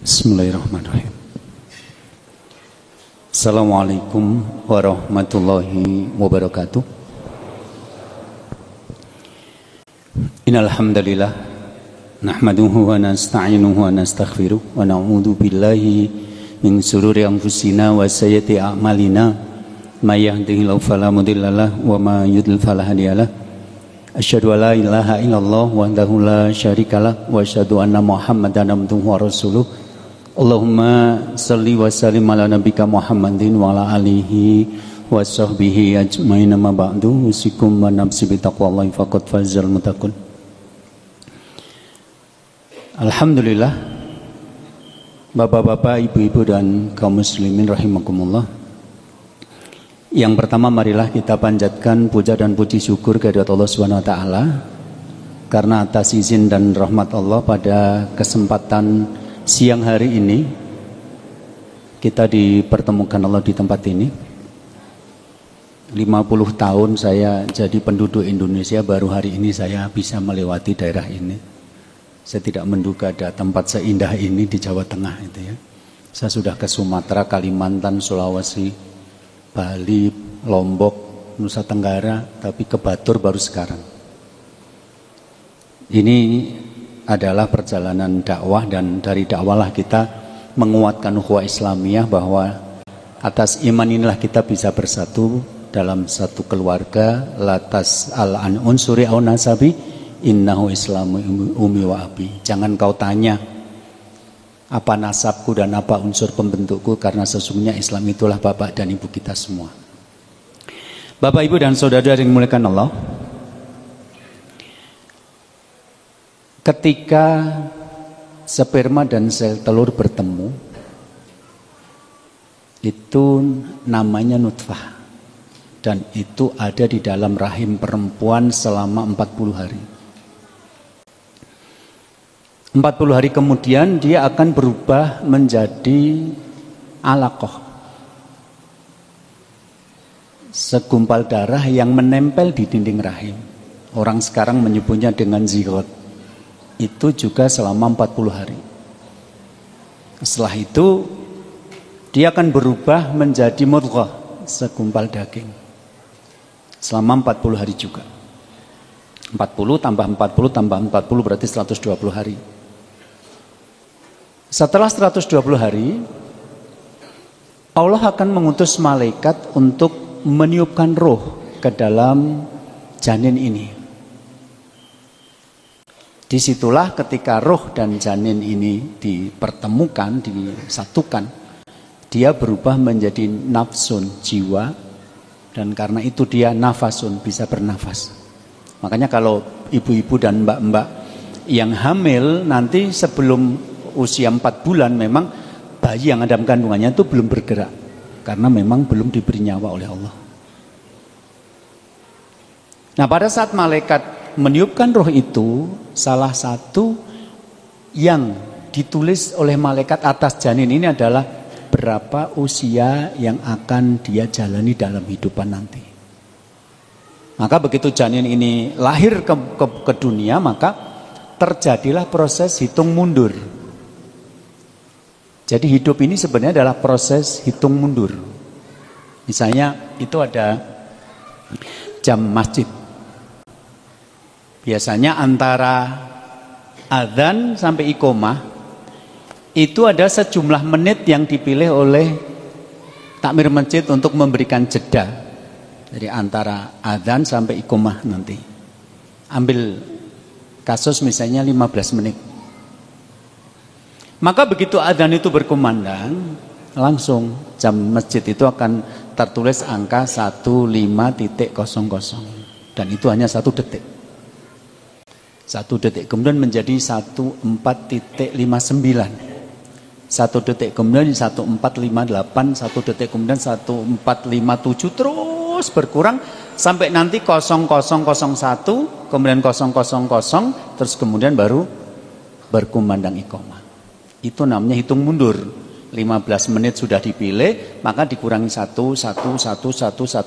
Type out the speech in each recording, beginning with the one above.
Bismillahirrahmanirrahim. Assalamualaikum warahmatullahi wabarakatuh. Innal hamdalillah nahmaduhu wa nasta'inuhu wa nastaghfiruh wa na'udzu billahi min shururi anfusina wa sayyiati a'malina may yahdihillahu fala mudhillalah wa may yudlil fala hadiyalah. Asyhadu an la ilaha illallah wahdahu la syarikalah wa asyhadu anna Muhammadan abduhu wa rasuluh. Allahumma salli wa sallim ala nabika Muhammadin wa ala alihi wa sahbihi ajmain, amma ba'du. Usikum wa nafsi bi taqwallahi faqad fazal muttaqun. Alhamdulillah, bapak-bapak, ibu-ibu dan kaum muslimin rahimakumullah. Yang pertama, marilah kita panjatkan puja dan puji syukur kehadirat Allah Subhanahu wa taala karena atas izin dan rahmat Allah pada kesempatan siang hari ini kita dipertemukan Allah di tempat ini. 50 tahun saya jadi penduduk Indonesia, baru hari ini saya bisa melewati daerah ini. Saya tidak menduga ada tempat seindah ini di Jawa Tengah itu ya. Saya sudah ke Sumatera, Kalimantan, Sulawesi, Bali, Lombok, Nusa Tenggara, tapi ke Batur baru sekarang. Ini adalah perjalanan dakwah, dan dari dakwahlah kita menguatkan ukhuwah Islamiyah bahwa atas iman inilah kita bisa bersatu dalam satu keluarga. Latas al-an unsuri au nasabi innahu islamu umi wa abi. Jangan kau tanya apa nasabku dan apa unsur pembentukku, karena sesungguhnya Islam itulah bapak dan ibu kita semua. Bapak, ibu dan saudara yang dimuliakan Allah, ketika sperma dan sel telur bertemu, itu namanya nutfah, dan itu ada di dalam rahim perempuan selama 40 hari. 40 hari kemudian dia akan berubah menjadi alaqah, segumpal darah yang menempel di dinding rahim. Orang sekarang menyebutnya dengan zigot. Itu juga selama 40 hari. Setelah itu dia akan berubah menjadi mudghah, segumpal daging, selama 40 hari juga. 40 tambah 40 tambah 40 berarti 120 hari. Setelah 120 hari, Allah akan mengutus malaikat untuk meniupkan roh ke dalam janin ini. Disitulah ketika roh dan janin ini dipertemukan, disatukan, dia berubah menjadi nafsun, jiwa, dan karena itu dia nafasun, bisa bernafas. Makanya kalau ibu-ibu dan mbak-mbak yang hamil nanti sebelum usia 4 bulan, memang bayi yang ada dalam kandungannya itu belum bergerak, karena memang belum diberi nyawa oleh Allah. Nah, pada saat malaikat meniupkan roh itu, salah satu yang ditulis oleh malaikat atas janin ini adalah berapa usia yang akan dia jalani dalam hidupan nanti. Maka begitu janin ini lahir ke dunia, maka terjadilah proses hitung mundur. Jadi hidup ini sebenarnya adalah proses hitung mundur. Misalnya itu ada jam masjid. Biasanya antara adzan sampai iqomah itu ada sejumlah menit yang dipilih oleh takmir masjid untuk memberikan jeda. Jadi antara adzan sampai iqomah nanti. Ambil kasus misalnya 15 menit. Maka begitu adzan itu berkumandang, langsung jam masjid itu akan tertulis angka 15.00, dan itu hanya 1 detik. 1 detik kemudian menjadi 14.59, 1 detik kemudian 1458, 1 detik kemudian 1457, terus berkurang sampai nanti 0001, kemudian 000, terus kemudian baru berkumandang iqomah. Itu namanya hitung mundur. 15 menit sudah dipilih, maka dikurangi 1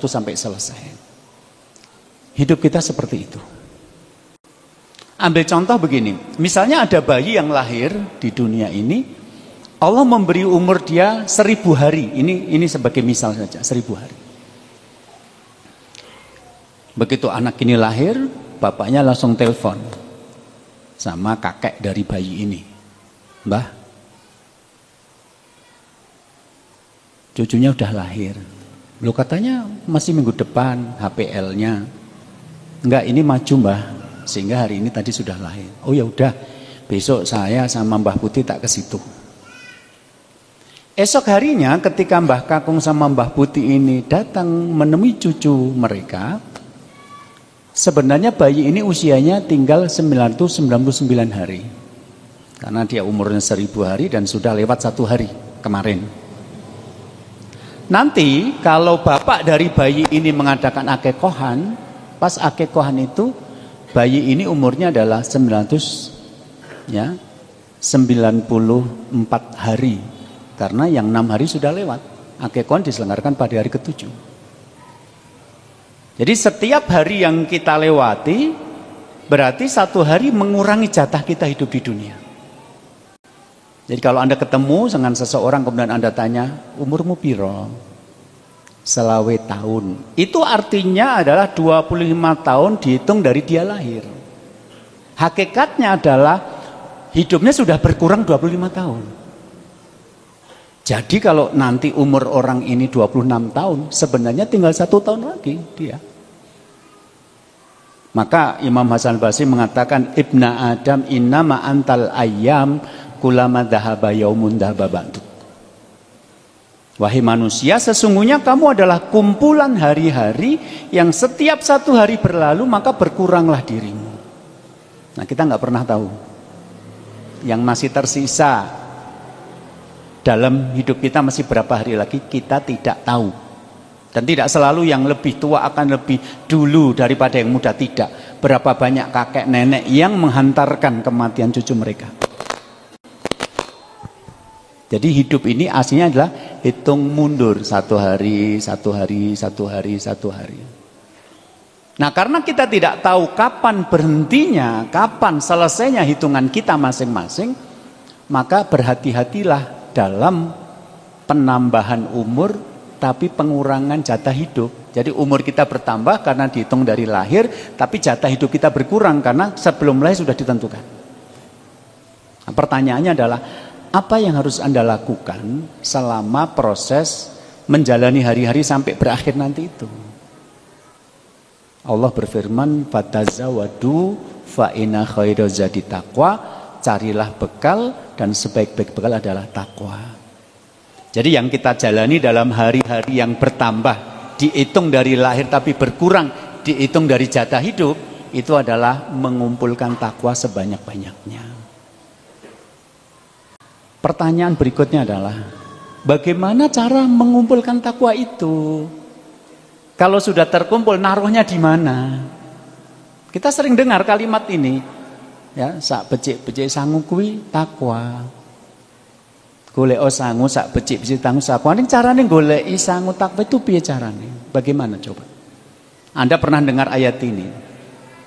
sampai selesai. Hidup kita seperti itu. Ambil contoh begini, misalnya ada bayi yang lahir di dunia ini, Allah memberi umur dia 1000 hari. Ini sebagai misal saja, 1000 hari. Begitu anak ini lahir, bapaknya langsung telepon sama kakek dari bayi ini. Mbah, cucunya udah lahir. Lu katanya masih minggu depan HPL-nya. Enggak, ini maju mbah. Sehingga hari ini tadi sudah lahir. Oh ya udah, besok saya sama Mbah Putih tak ke situ. Esok harinya ketika Mbah Kakung sama Mbah Putih ini datang menemui cucu mereka, sebenarnya bayi ini usianya tinggal 999 hari. Karena dia umurnya 1000 hari dan sudah lewat 1 hari kemarin. Nanti kalau bapak dari bayi ini mengadakan akekohan, pas akekohan itu bayi ini umurnya adalah 94 hari. Karena yang 6 hari sudah lewat. Akekohan diselenggarakan pada hari ke-7. Jadi setiap hari yang kita lewati berarti 1 hari mengurangi jatah kita hidup di dunia. Jadi kalau Anda ketemu dengan seseorang kemudian Anda tanya, umurmu piro? Selawe tahun. Itu artinya adalah 25 tahun dihitung dari dia lahir. Hakikatnya adalah hidupnya sudah berkurang 25 tahun. Jadi kalau nanti umur orang ini 26 tahun, sebenarnya tinggal 1 tahun lagi dia. Maka Imam Hasan Basri mengatakan, Ibna Adam innama antal ayyam kulama dhahaba yaumun dhahaba ba'du. Wahai manusia, sesungguhnya kamu adalah kumpulan hari-hari yang setiap 1 hari berlalu maka berkuranglah dirimu. Nah, kita nggak pernah tahu. Yang masih tersisa dalam hidup kita masih berapa hari lagi, kita tidak tahu. Dan tidak selalu yang lebih tua akan lebih dulu daripada yang muda, tidak. Berapa banyak kakek nenek yang menghantarkan kematian cucu mereka. Jadi hidup ini aslinya adalah hitung mundur 1 hari, 1 hari, 1 hari, 1 hari. Nah, karena kita tidak tahu kapan berhentinya, kapan selesainya hitungan kita masing-masing, maka berhati-hatilah dalam penambahan umur tapi pengurangan jatah hidup. Jadi umur kita bertambah karena dihitung dari lahir, tapi jatah hidup kita berkurang karena sebelum lahir sudah ditentukan. Nah, pertanyaannya adalah, apa yang harus Anda lakukan selama proses menjalani hari-hari sampai berakhir nanti itu? Allah berfirman, "Fatazawwadu fa inna khairaz zadi taqwa." Carilah bekal dan sebaik-baik bekal adalah takwa. Jadi yang kita jalani dalam hari-hari yang bertambah, dihitung dari lahir tapi berkurang, dihitung dari jatah hidup, itu adalah mengumpulkan takwa sebanyak-banyaknya. Pertanyaan berikutnya adalah, bagaimana cara mengumpulkan takwa itu? Kalau sudah terkumpul, naruhnya di mana? Kita sering dengar kalimat ini, ya, sak becik-becik sangu kuwi takwa. Golek sangu sak becik-becik sangu takwa. Ning carane goleki sangu takwa itu piye carane? Bagaimana coba? Anda pernah dengar ayat ini?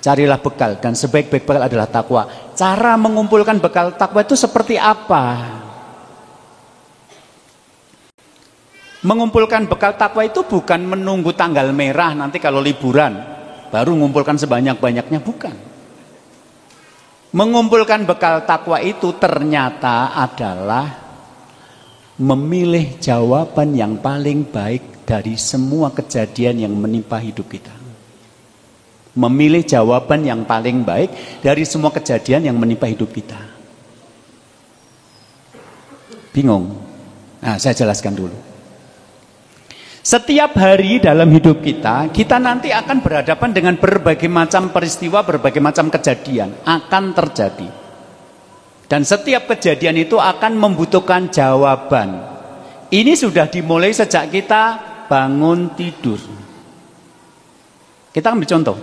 Carilah bekal dan sebaik-baik bekal adalah takwa. Cara mengumpulkan bekal takwa itu seperti apa? Mengumpulkan bekal takwa itu bukan menunggu tanggal merah nanti kalau liburan baru mengumpulkan sebanyak-banyaknya, bukan. Mengumpulkan bekal takwa itu ternyata adalah memilih jawaban yang paling baik dari semua kejadian yang menimpa hidup kita. Memilih jawaban yang paling baik dari semua kejadian yang menimpa hidup kita. Bingung? Nah, saya jelaskan dulu. Setiap hari dalam hidup kita, kita nanti akan berhadapan dengan berbagai macam peristiwa, berbagai macam kejadian akan terjadi. Dan setiap kejadian itu akan membutuhkan jawaban. Ini sudah dimulai sejak kita bangun tidur. Kita ambil contoh.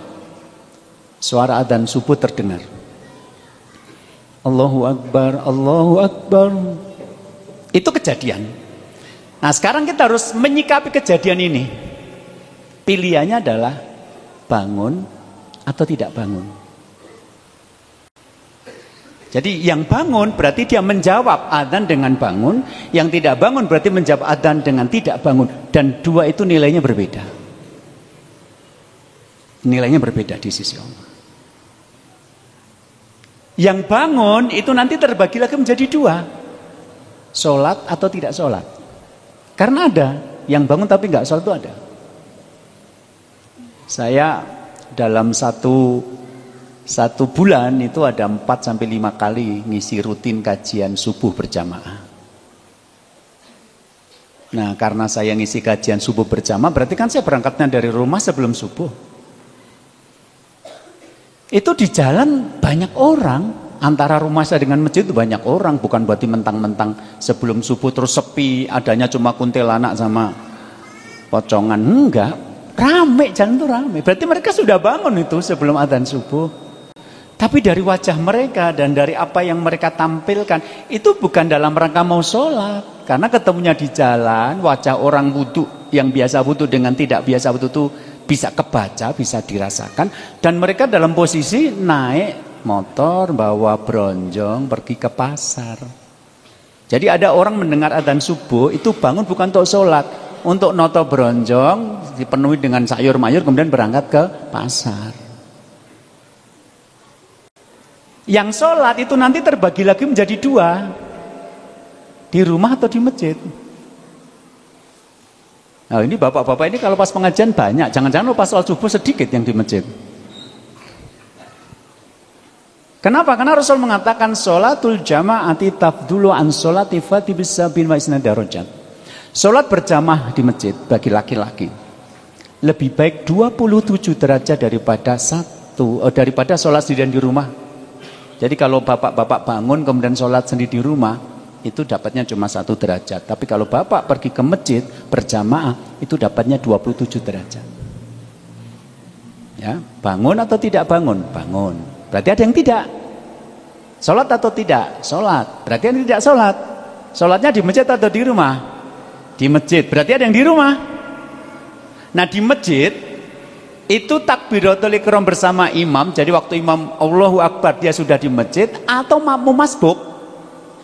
Suara adzan subuh terdengar. Allahu Akbar, Allahu Akbar. Itu kejadian. Nah, sekarang kita harus menyikapi kejadian ini. Pilihannya adalah bangun atau tidak bangun. Jadi yang bangun berarti dia menjawab adzan dengan bangun, yang tidak bangun berarti menjawab adzan dengan tidak bangun, dan dua itu nilainya berbeda. Nilainya berbeda di sisi Allah. Yang bangun itu nanti terbagi lagi menjadi dua, sholat atau tidak sholat. Karena ada yang bangun tapi nggak sholat, itu ada. Saya dalam satu bulan itu ada 4-5 kali ngisi rutin kajian subuh berjamaah. Nah, karena saya ngisi kajian subuh berjamaah, berarti kan saya berangkatnya dari rumah sebelum subuh. Itu di jalan banyak orang, antara rumah saya dengan masjid itu banyak orang, bukan berarti mentang-mentang sebelum subuh terus sepi, adanya cuma kuntilanak sama pocongan, enggak. Rame, jalan itu rame. Berarti mereka sudah bangun itu sebelum adzan subuh. Tapi dari wajah mereka dan dari apa yang mereka tampilkan, itu bukan dalam rangka mau sholat. Karena ketemunya di jalan, wajah orang wudu yang biasa wudu dengan tidak biasa wudu itu bisa kebaca, bisa dirasakan. Dan mereka dalam posisi naik motor, bawa bronjong, pergi ke pasar. Jadi ada orang mendengar adzan subuh, itu bangun bukan untuk sholat, untuk noto bronjong, dipenuhi dengan sayur mayur, kemudian berangkat ke pasar. Yang sholat itu nanti terbagi lagi menjadi dua, di rumah atau di masjid. Nah ini bapak-bapak ini kalau pas pengajian banyak, jangan-jangan pas sholat subuh sedikit yang di masjid. Kenapa? Karena Rasul mengatakan sholatul jama'ati tafdulu an sholati fati bisabin wa isna darajat. Sholat berjamaah di masjid bagi laki-laki lebih baik 27 derajat daripada sholat sendirian di rumah. Jadi kalau bapak-bapak bangun kemudian sholat sendiri di rumah, itu dapatnya cuma 1 derajat. Tapi kalau bapak pergi ke masjid berjamaah, itu dapatnya 27 derajat. Ya, bangun atau tidak bangun? Bangun. Berarti ada yang tidak. Sholat atau tidak? Sholat. Berarti yang tidak sholat. Sholatnya di masjid atau di rumah? Di masjid. Berarti ada yang di rumah. Nah di masjid itu takbiratul ihram bersama imam. Jadi waktu imam Allahu Akbar dia sudah di masjid, atau makmum masbuk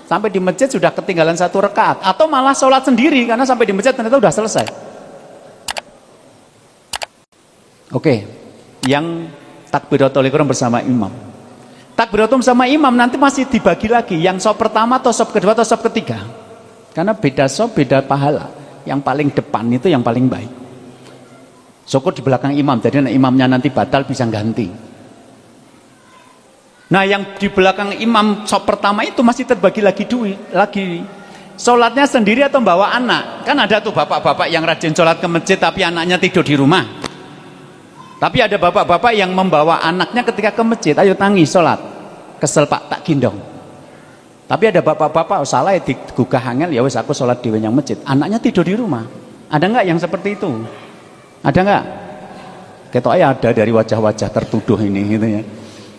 sampai di masjid sudah ketinggalan 1 rakaat, atau malah sholat sendiri karena sampai di masjid ternyata sudah selesai. Oke, yang takbiratul ihram bersama imam. Takbiratul bersama imam nanti masih dibagi lagi, yang sop pertama atau sop kedua atau sop ketiga. Karena beda sop beda pahala. Yang paling depan itu yang paling baik. Syukur di belakang imam, jadi imamnya nanti batal bisa ganti. Nah yang di belakang imam sop pertama itu masih terbagi lagi lagi. Sholatnya sendiri atau bawa anak. Kan ada tuh bapak-bapak yang rajin sholat ke masjid tapi anaknya tidur di rumah. Tapi ada bapak-bapak yang membawa anaknya ketika ke masjid, ayo tangis sholat. Kesel pak, tak gendong. Tapi ada bapak-bapak, salah ya digugah angel, ya wes aku sholat di yang masjid. Anaknya tidur di rumah. Ada nggak yang seperti itu? Ada nggak? Ketoknya ada dari wajah-wajah tertuduh ini, gitu ya.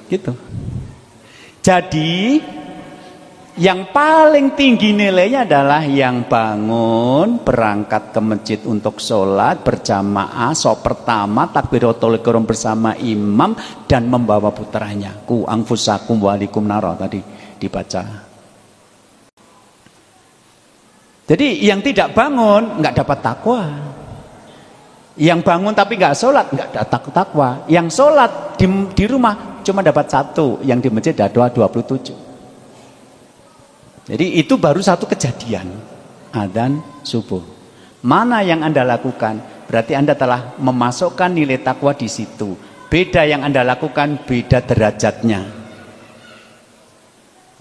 Gitu. Jadi yang paling tinggi nilainya adalah yang bangun berangkat ke masjid untuk sholat berjamaah, sop pertama takbiratul ihram bersama imam dan membawa putranya. Ku anfusakum walikum naro tadi dibaca. Jadi yang tidak bangun nggak dapat takwa. Yang bangun tapi nggak sholat nggak dapat takwa. Yang sholat di rumah cuma dapat 1, yang di masjid ada 27. Jadi itu baru satu kejadian adzan subuh. Mana yang Anda lakukan? Berarti Anda telah memasukkan nilai takwa di situ. Beda yang Anda lakukan, beda derajatnya.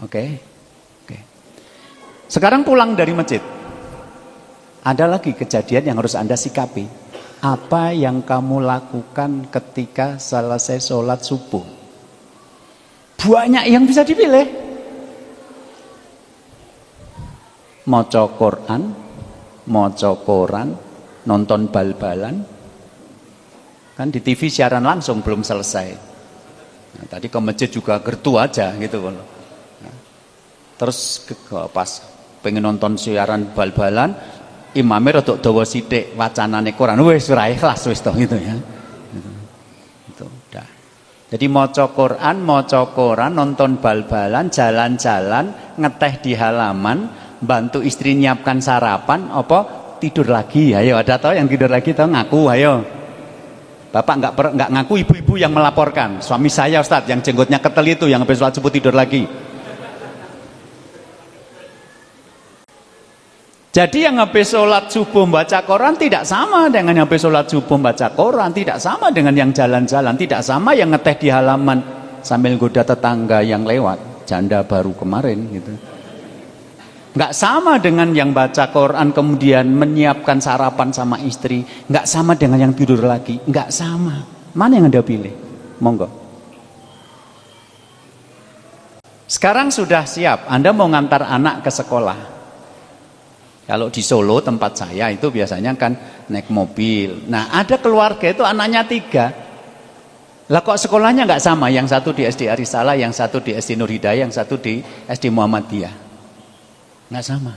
Oke. Sekarang pulang dari masjid. Ada lagi kejadian yang harus Anda sikapi. Apa yang kamu lakukan ketika selesai sholat subuh? Banyak yang bisa dipilih. Maca Quran, maca koran, nonton bal-balan. Kan di TV siaran langsung belum selesai. Nah, tadi ke masjid juga gertu aja gitu. Nah, terus pas pengen nonton siaran bal-balan, imamnya rodok dawa sithik wacanane Quran, wis ora ikhlas wis toh gitu ya. Itu udah. Jadi maca Quran, nonton bal-balan, jalan-jalan, ngeteh di halaman, bantu istri nyiapkan sarapan, apa tidur lagi. Ayo, ada tahu yang tidur lagi tahu ngaku, ayo. Bapak nggak ngaku, ibu-ibu yang melaporkan. Suami saya Ustadz yang jenggotnya ketel itu yang habis sholat subuh tidur lagi. Jadi yang habis sholat subuh baca Quran tidak sama dengan yang habis sholat subuh baca Quran, tidak sama dengan yang jalan-jalan, tidak sama yang ngeteh di halaman sambil goda tetangga yang lewat, janda baru kemarin gitu. Nggak sama dengan yang baca Quran kemudian menyiapkan sarapan sama istri, nggak sama dengan yang tidur lagi, nggak sama. Mana yang Anda pilih? Monggo. Sekarang sudah siap, Anda mau ngantar anak ke sekolah. Kalau di Solo tempat saya itu biasanya kan naik mobil. Nah ada keluarga itu anaknya 3. Lah kok sekolahnya nggak sama? Yang satu di SD Arisalah, yang satu di SD Nur Hidayah, yang satu di SD Muhammadiyah. Nggak sama.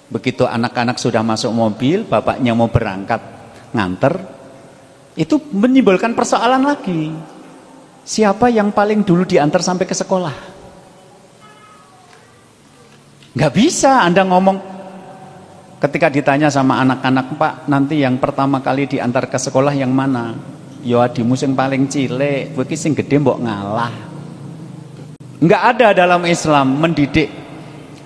Begitu anak-anak sudah masuk mobil, bapaknya mau berangkat nganter, itu menimbulkan persoalan lagi. Siapa yang paling dulu diantar sampai ke sekolah? Nggak bisa Anda ngomong ketika ditanya sama anak-anak, Pak nanti yang pertama kali diantar ke sekolah yang mana? Yo adimu sing paling cilik, kowe iki sing gede mbok ngalah. Nggak ada dalam Islam mendidik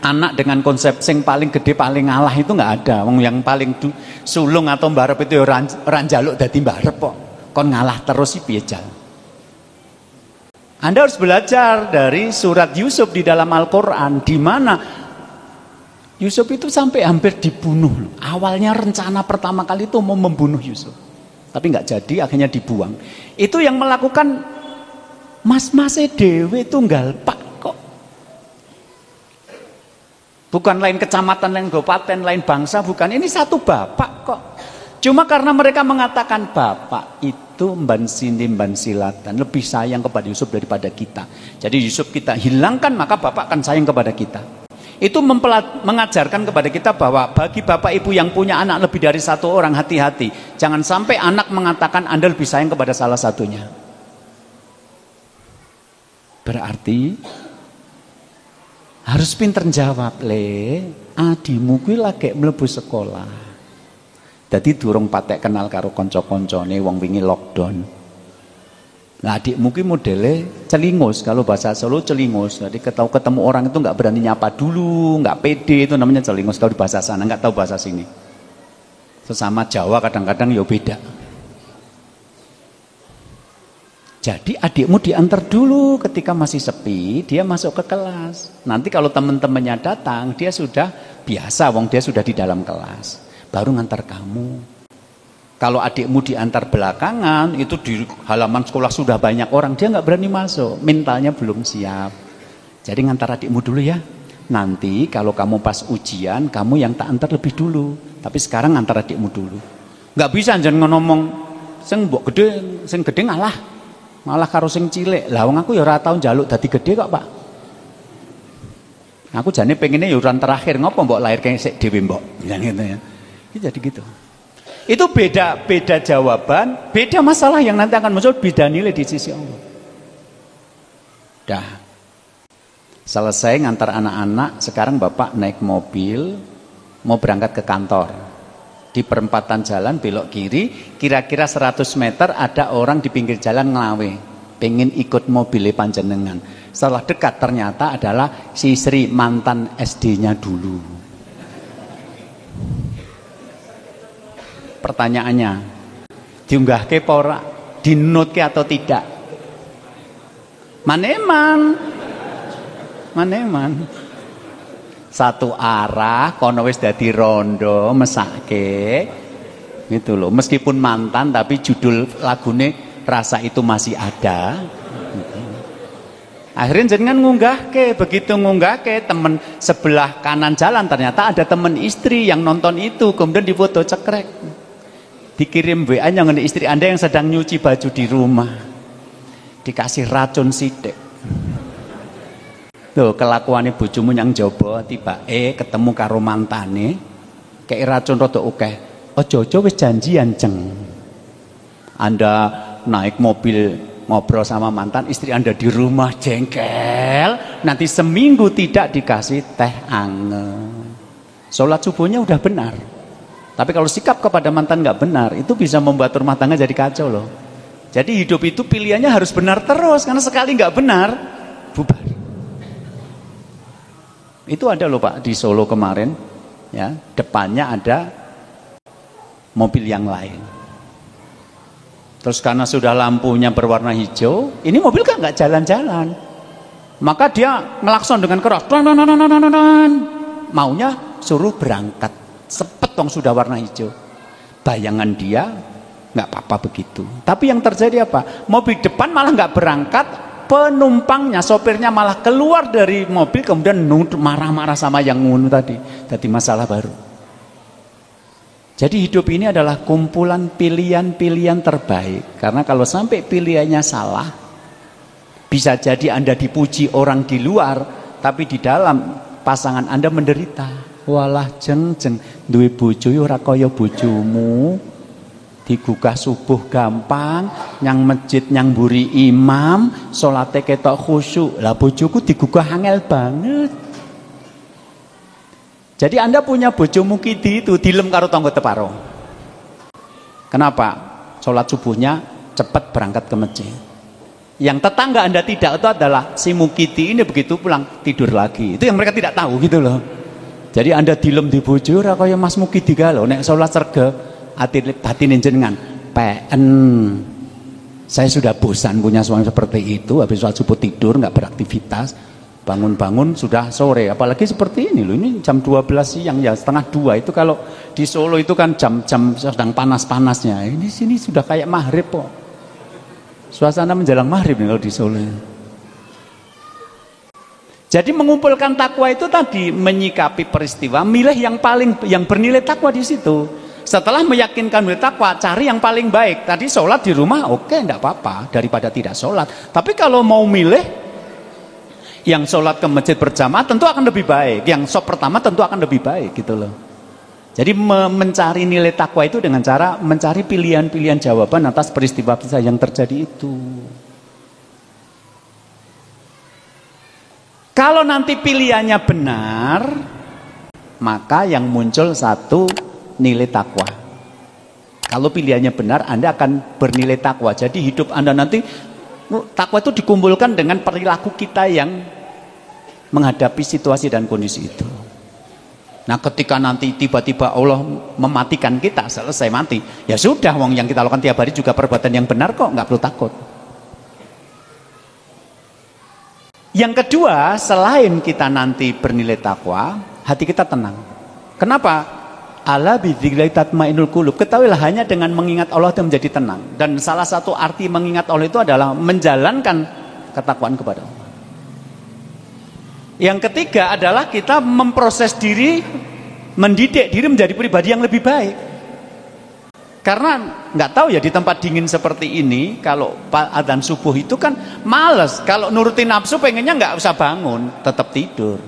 anak dengan konsep sing paling gede paling ngalah, itu nggak ada. Wong yang paling sulung atau mbarep itu ora njaluk dadi mbarep kok. Kon ngalah terus sih piye jal. Anda harus belajar dari surat Yusuf di dalam Al-Qur'an, di mana Yusuf itu sampai hampir dibunuh. Awalnya rencana pertama kali itu mau membunuh Yusuf, tapi nggak jadi, akhirnya dibuang. Itu yang melakukan mas-mase dewe tunggal pak kok. Bukan lain kecamatan, lain kabupaten, lain bangsa, bukan. Ini satu bapak kok. Cuma karena mereka mengatakan bapak itu mban sini mban silatan, lebih sayang kepada Yusuf daripada kita. Jadi Yusuf kita hilangkan, maka bapak akan sayang kepada kita. Itu mengajarkan kepada kita bahwa bagi bapak ibu yang punya anak lebih dari satu orang, hati-hati. Jangan sampai anak mengatakan Anda lebih sayang kepada salah satunya. Berarti harus pinter jawab, le adimu kuwi lagi mlebu sekolah. Dadi durung patek kenal karo kanca-kancane wong wingi lockdown. Nah adikmu ki modele celingus, kalau bahasa Solo celingus. Jadi ketemu orang itu nggak berani nyapa dulu, nggak pede, itu namanya celingus. Kalau di bahasa sana nggak tahu bahasa sini. Sesama Jawa kadang-kadang ya beda. Jadi adikmu diantar dulu ketika masih sepi, dia masuk ke kelas. Nanti kalau teman-temannya datang, dia sudah biasa, wong dia sudah di dalam kelas. Baru ngantar kamu. Kalau adikmu diantar belakangan, itu di halaman sekolah sudah banyak orang, dia nggak berani masuk, mentalnya belum siap. Jadi ngantar adikmu dulu ya. Nanti kalau kamu pas ujian, kamu yang tak antar lebih dulu. Tapi sekarang antar adikmu dulu. Nggak bisa jangan ngomong, sing gede ngalah, malah karo sing cilik. Lah wong aku ya ora tau njaluk dadi gede kok, Pak. Aku jane pengennya yuran terakhir, ngopo mbok lahir kayak sik dhewe mbok. Gitu ya. Jadi gitu. Itu beda jawaban, beda masalah yang nanti akan muncul, beda nilai di sisi Allah. Dah. Selesai ngantar anak-anak, sekarang Bapak naik mobil mau berangkat ke kantor. Di perempatan jalan belok kiri, kira-kira 100 meter ada orang di pinggir jalan ngelawe, pengen ikut mobilnya panjenengan. Setelah dekat ternyata adalah si Sri, mantan SD-nya dulu. Pertanyaannya, diunggahke apa ora? Dinotke atau tidak? Maneman. Satu arah kono wis dadi rondo mesake. Gitu loh. Meskipun mantan tapi judul lagune rasa itu masih ada. Akhirnya jenengan ngunggahke, begitu ngunggahke temen sebelah kanan jalan ternyata ada temen istri yang nonton itu, kemudian difoto cekrek. Dikirim WA yang ngene istri Anda yang sedang nyuci baju di rumah. Dikasih racun sidik. Tuh kelakuane bojomu yang jaba tiba ketemu karo mantane, kayak racun rada akeh. Ojo-ojo wis janjian ceng. Anda naik mobil ngobrol sama mantan, istri Anda di rumah jengkel, nanti seminggu tidak dikasih teh anget. Sholat subuhnya udah benar, tapi kalau sikap kepada mantan nggak benar, itu bisa membuat rumah tangga jadi kacau loh. Jadi hidup itu pilihannya harus benar terus, karena sekali nggak benar, bubar. Itu ada loh Pak di Solo kemarin, ya, depannya ada mobil yang lain. Terus karena sudah lampunya berwarna hijau, ini mobil kan nggak jalan-jalan, maka dia ngelakson dengan keras, maunya suruh berangkat, sepet dong sudah warna hijau. Bayangan dia nggak apa-apa begitu, tapi yang terjadi apa? Mobil depan malah nggak berangkat, penumpangnya, sopirnya malah keluar dari mobil, kemudian marah-marah sama yang ngunu tadi. Jadi masalah baru. Jadi hidup ini adalah kumpulan pilihan-pilihan terbaik. Karena kalau sampai pilihannya salah, bisa jadi Anda dipuji orang di luar, tapi di dalam pasangan Anda menderita. Walah jeng duwe bojo ora kaya bojomu, digugah subuh gampang, nyang masjid nyang mburi imam, salate ketok khusyuk. Lah bojoku digugah angel banget. Jadi Anda punya bojo mukidi itu dilem karo tangga teparo. Kenapa? Sholat subuhnya cepat berangkat ke masjid. Yang tetangga Anda tidak, itu adalah si mukidi ini begitu pulang tidur lagi. Itu yang mereka tidak tahu gitu loh. Jadi Anda dilem di bojo ora kaya Mas mukidi galau nek sholat sergap ati batin jenengan PN. Saya sudah bosan punya suami seperti itu, habis sholat subuh tidur nggak beraktivitas. Bangun-bangun sudah sore, apalagi seperti ini loh, ini jam 12 siang ya, setengah 2 itu kalau di Solo itu kan jam-jam sedang panas-panasnya. Ini sini sudah kayak maghrib kok. Suasana menjelang maghrib nih kalau di Solo. Jadi mengumpulkan takwa itu tadi menyikapi peristiwa, milih yang bernilai takwa di situ. Setelah meyakinkan nilai takwa, cari yang paling baik. Tadi sholat di rumah, oke, enggak apa-apa daripada tidak sholat. Tapi kalau mau milih yang sholat ke masjid berjamaah tentu akan lebih baik, yang sop pertama tentu akan lebih baik gitu loh. Jadi mencari nilai takwa itu dengan cara mencari pilihan-pilihan jawaban atas peristiwa yang terjadi itu. Kalau nanti pilihannya benar, maka yang muncul satu nilai takwa. Kalau pilihannya benar, Anda akan bernilai takwa. Jadi hidup Anda nanti takwa itu dikumpulkan dengan perilaku kita yang menghadapi situasi dan kondisi itu. Nah, ketika nanti tiba-tiba Allah mematikan kita, selesai mati, ya sudah, wong yang kita lakukan tiap hari juga perbuatan yang benar kok, nggak perlu takut. Yang kedua, selain kita nanti bernilai takwa, hati kita tenang. Kenapa? Ala bidzikri tatmainul qulub. Ketahuilah hanya dengan mengingat Allah itu menjadi tenang. Dan salah satu arti mengingat Allah itu adalah menjalankan ketakwaan kepada Allah. Yang ketiga adalah kita memproses diri, mendidik diri menjadi pribadi yang lebih baik. Karena nggak tahu ya di tempat dingin seperti ini, kalau adzan subuh itu kan males. Kalau nurutin nafsu pengennya nggak usah bangun, tetap tidur.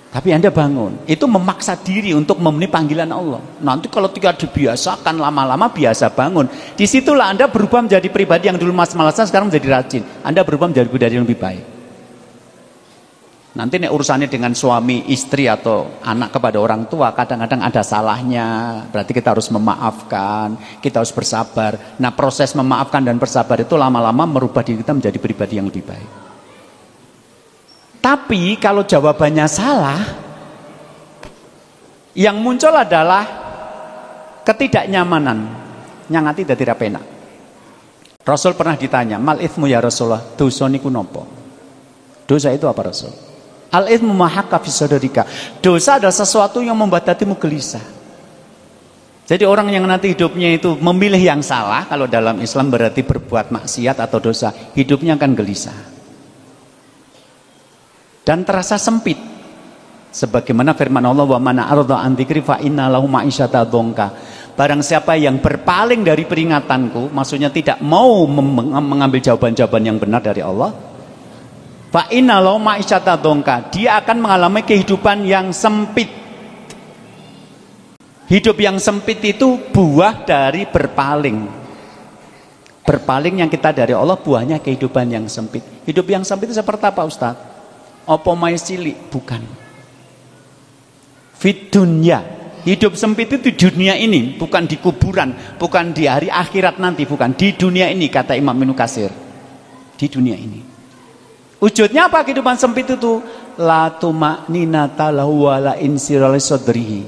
Tapi Anda bangun, itu memaksa diri untuk memenuhi panggilan Allah. Nanti kalau tidak dibiasakan lama-lama biasa bangun. Disitulah Anda berubah menjadi pribadi yang dulu malas-malasan, sekarang menjadi rajin. Anda berubah menjadi pribadi yang lebih baik. Nanti urusannya dengan suami, istri atau anak kepada orang tua kadang-kadang ada salahnya, berarti kita harus memaafkan, kita harus bersabar. Nah, proses memaafkan dan bersabar itu lama-lama merubah diri kita menjadi pribadi yang lebih baik. Tapi kalau jawabannya salah, yang muncul adalah ketidaknyamanan, nyangati dadi ra penak. Rasul pernah ditanya, mal itsmu ya Rasulullah, dosa niku napa? Dosa itu apa Rasul? Al itsmu ma hakka fi sadrika. Dosa adalah sesuatu yang membuat hatimu gelisah. Jadi orang yang nanti hidupnya itu memilih yang salah, kalau dalam Islam berarti berbuat maksiat atau dosa, hidupnya akan gelisah. Dan terasa sempit. Sebagaimana firman Allah, wa man a'rada an dzikri fa inna lahu ma'isyata dzonka. Barang siapa yang berpaling dari peringatanku, maksudnya tidak mau mengambil jawaban-jawaban yang benar dari Allah, fa inna lahu ma'isyata dzonka, dia akan mengalami kehidupan yang sempit. Hidup yang sempit itu buah dari berpaling. Berpaling yang kita dari Allah buahnya kehidupan yang sempit. Hidup yang sempit itu seperti apa Ustaz? Opo mai cilik? Bukan. Fit dunya. Hidup sempit itu di dunia ini, bukan di kuburan, bukan di hari akhirat nanti, bukan di dunia ini, kata Imam Ibnu Katsir. Di dunia ini. Wujudnya apa kehidupan sempit itu? La tuma'ninata lahu wa la insirali sadrihi.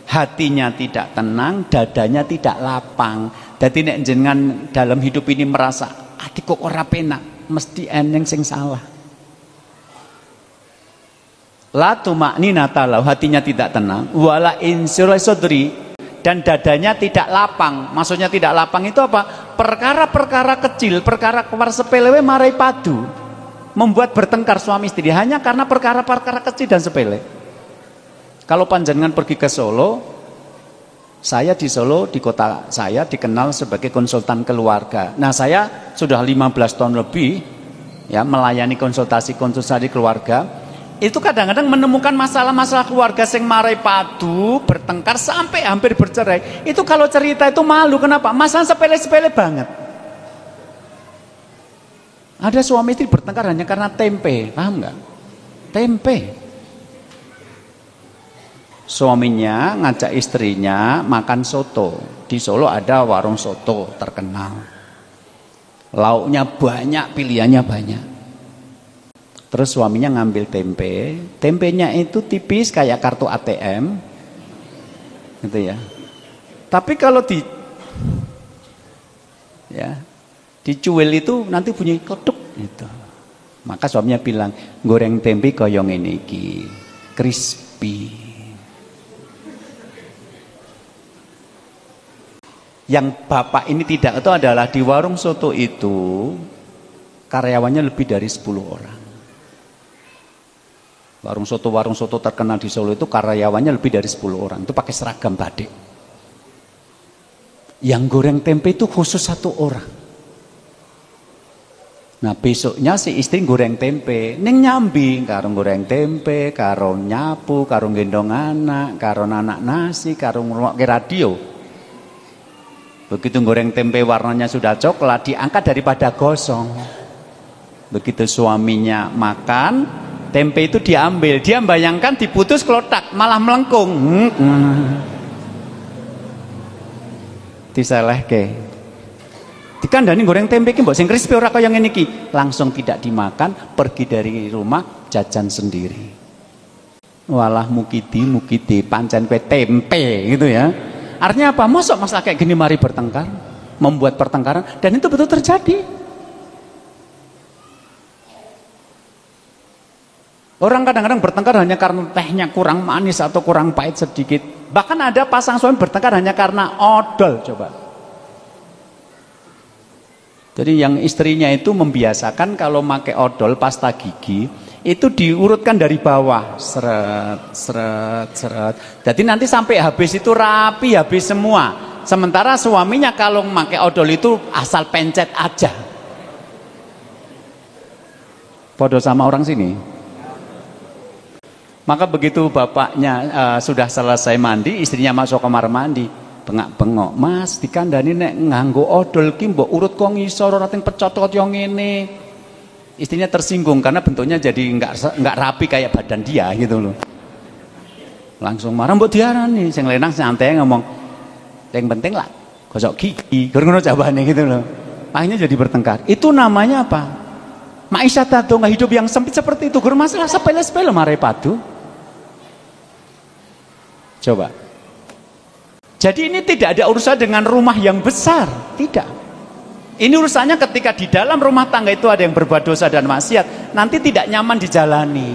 Hatinya tidak tenang, dadanya tidak lapang. Jadi nek jenengan dalam hidup ini merasa ati kok ora penak, mesti eneng sing salah. La tuma'ninata lahu, hatinya tidak tenang, wa la insirali sadri, dan dadanya tidak lapang. Maksudnya tidak lapang itu apa? Perkara-perkara kecil, perkara sepele marai padu, membuat bertengkar suami istri hanya karena perkara-perkara kecil dan sepele. Kalau panjenengan pergi ke Solo, saya di Solo, di kota saya dikenal sebagai konsultan keluarga. Nah, saya sudah 15 tahun lebih ya melayani konsultasi keluarga. Itu kadang-kadang menemukan masalah-masalah keluarga sing marai padu, bertengkar sampai hampir bercerai. Itu kalau cerita itu malu, kenapa? Masalah sepele-sepele banget. Ada suami istri bertengkar hanya karena tempe, paham nggak? Tempe. Suaminya ngajak istrinya makan soto. Di Solo ada warung soto terkenal. Lauknya banyak, pilihannya banyak. Terus suaminya ngambil tempe. Tempenya itu tipis kayak kartu ATM. Gitu ya. Tapi kalau dicuil itu nanti bunyi kletuk gitu. Maka suaminya bilang, goreng tempe koyong ini iki, crispy. Yang bapak ini tidak itu adalah di warung soto itu karyawannya lebih dari 10 orang. Warung soto terkenal di Solo itu karyawannya lebih dari 10 orang. Itu pakai seragam batik. Yang goreng tempe itu khusus 1 orang. Nah besoknya si istri goreng tempe, ning nyambi karo goreng tempe, karo nyapu, karo gendong anak, karo anak nasi, karo ngrungokke radio. Begitu goreng tempe warnanya sudah coklat, diangkat daripada gosong. Begitu suaminya makan, tempe itu diambil, dia bayangkan diputus kelotak, malah melengkung. Diselehke. Dikandani goreng tempe ki mbok sing crispy ora kaya ngene iki, langsung tidak dimakan, pergi dari rumah jajan sendiri. Walah mukidi pancen kowe tempe gitu ya. Artinya apa? Mosok masalah kayak gini mari bertengkar, membuat pertengkaran, dan itu betul terjadi. Orang kadang-kadang bertengkar hanya karena tehnya kurang manis atau kurang pahit sedikit. Bahkan ada pasang suami bertengkar hanya karena odol, coba. Jadi yang istrinya itu membiasakan kalau pakai odol pasta gigi itu diurutkan dari bawah, seret. Jadi nanti sampai habis itu rapi, habis semua. Sementara suaminya kalau pakai odol itu asal pencet aja. Podo sama orang sini. Maka begitu bapaknya sudah selesai mandi, istrinya masuk kamar mandi, bengak-bengok, "Mas, dikandani nek nganggo odol ki mbok urut kok ngisor ora teng pecot-pecot yo ngene." Istrinya tersinggung karena bentuknya jadi enggak rapi kayak badan dia gitu loh. Langsung marah, mbok diarani, sing lenang santai ngomong, "Yang penting lah gosok gigi." Ngono jawabane gitu loh. Akhirnya jadi bertengkar. Itu namanya apa? Ma'isyata atau nggak hidup yang sempit seperti itu. Masalah sepele-sepele marai padu. Coba. Jadi ini tidak ada urusan dengan rumah yang besar, tidak. Ini urusannya ketika di dalam rumah tangga itu ada yang berbuat dosa dan maksiat, nanti tidak nyaman dijalani.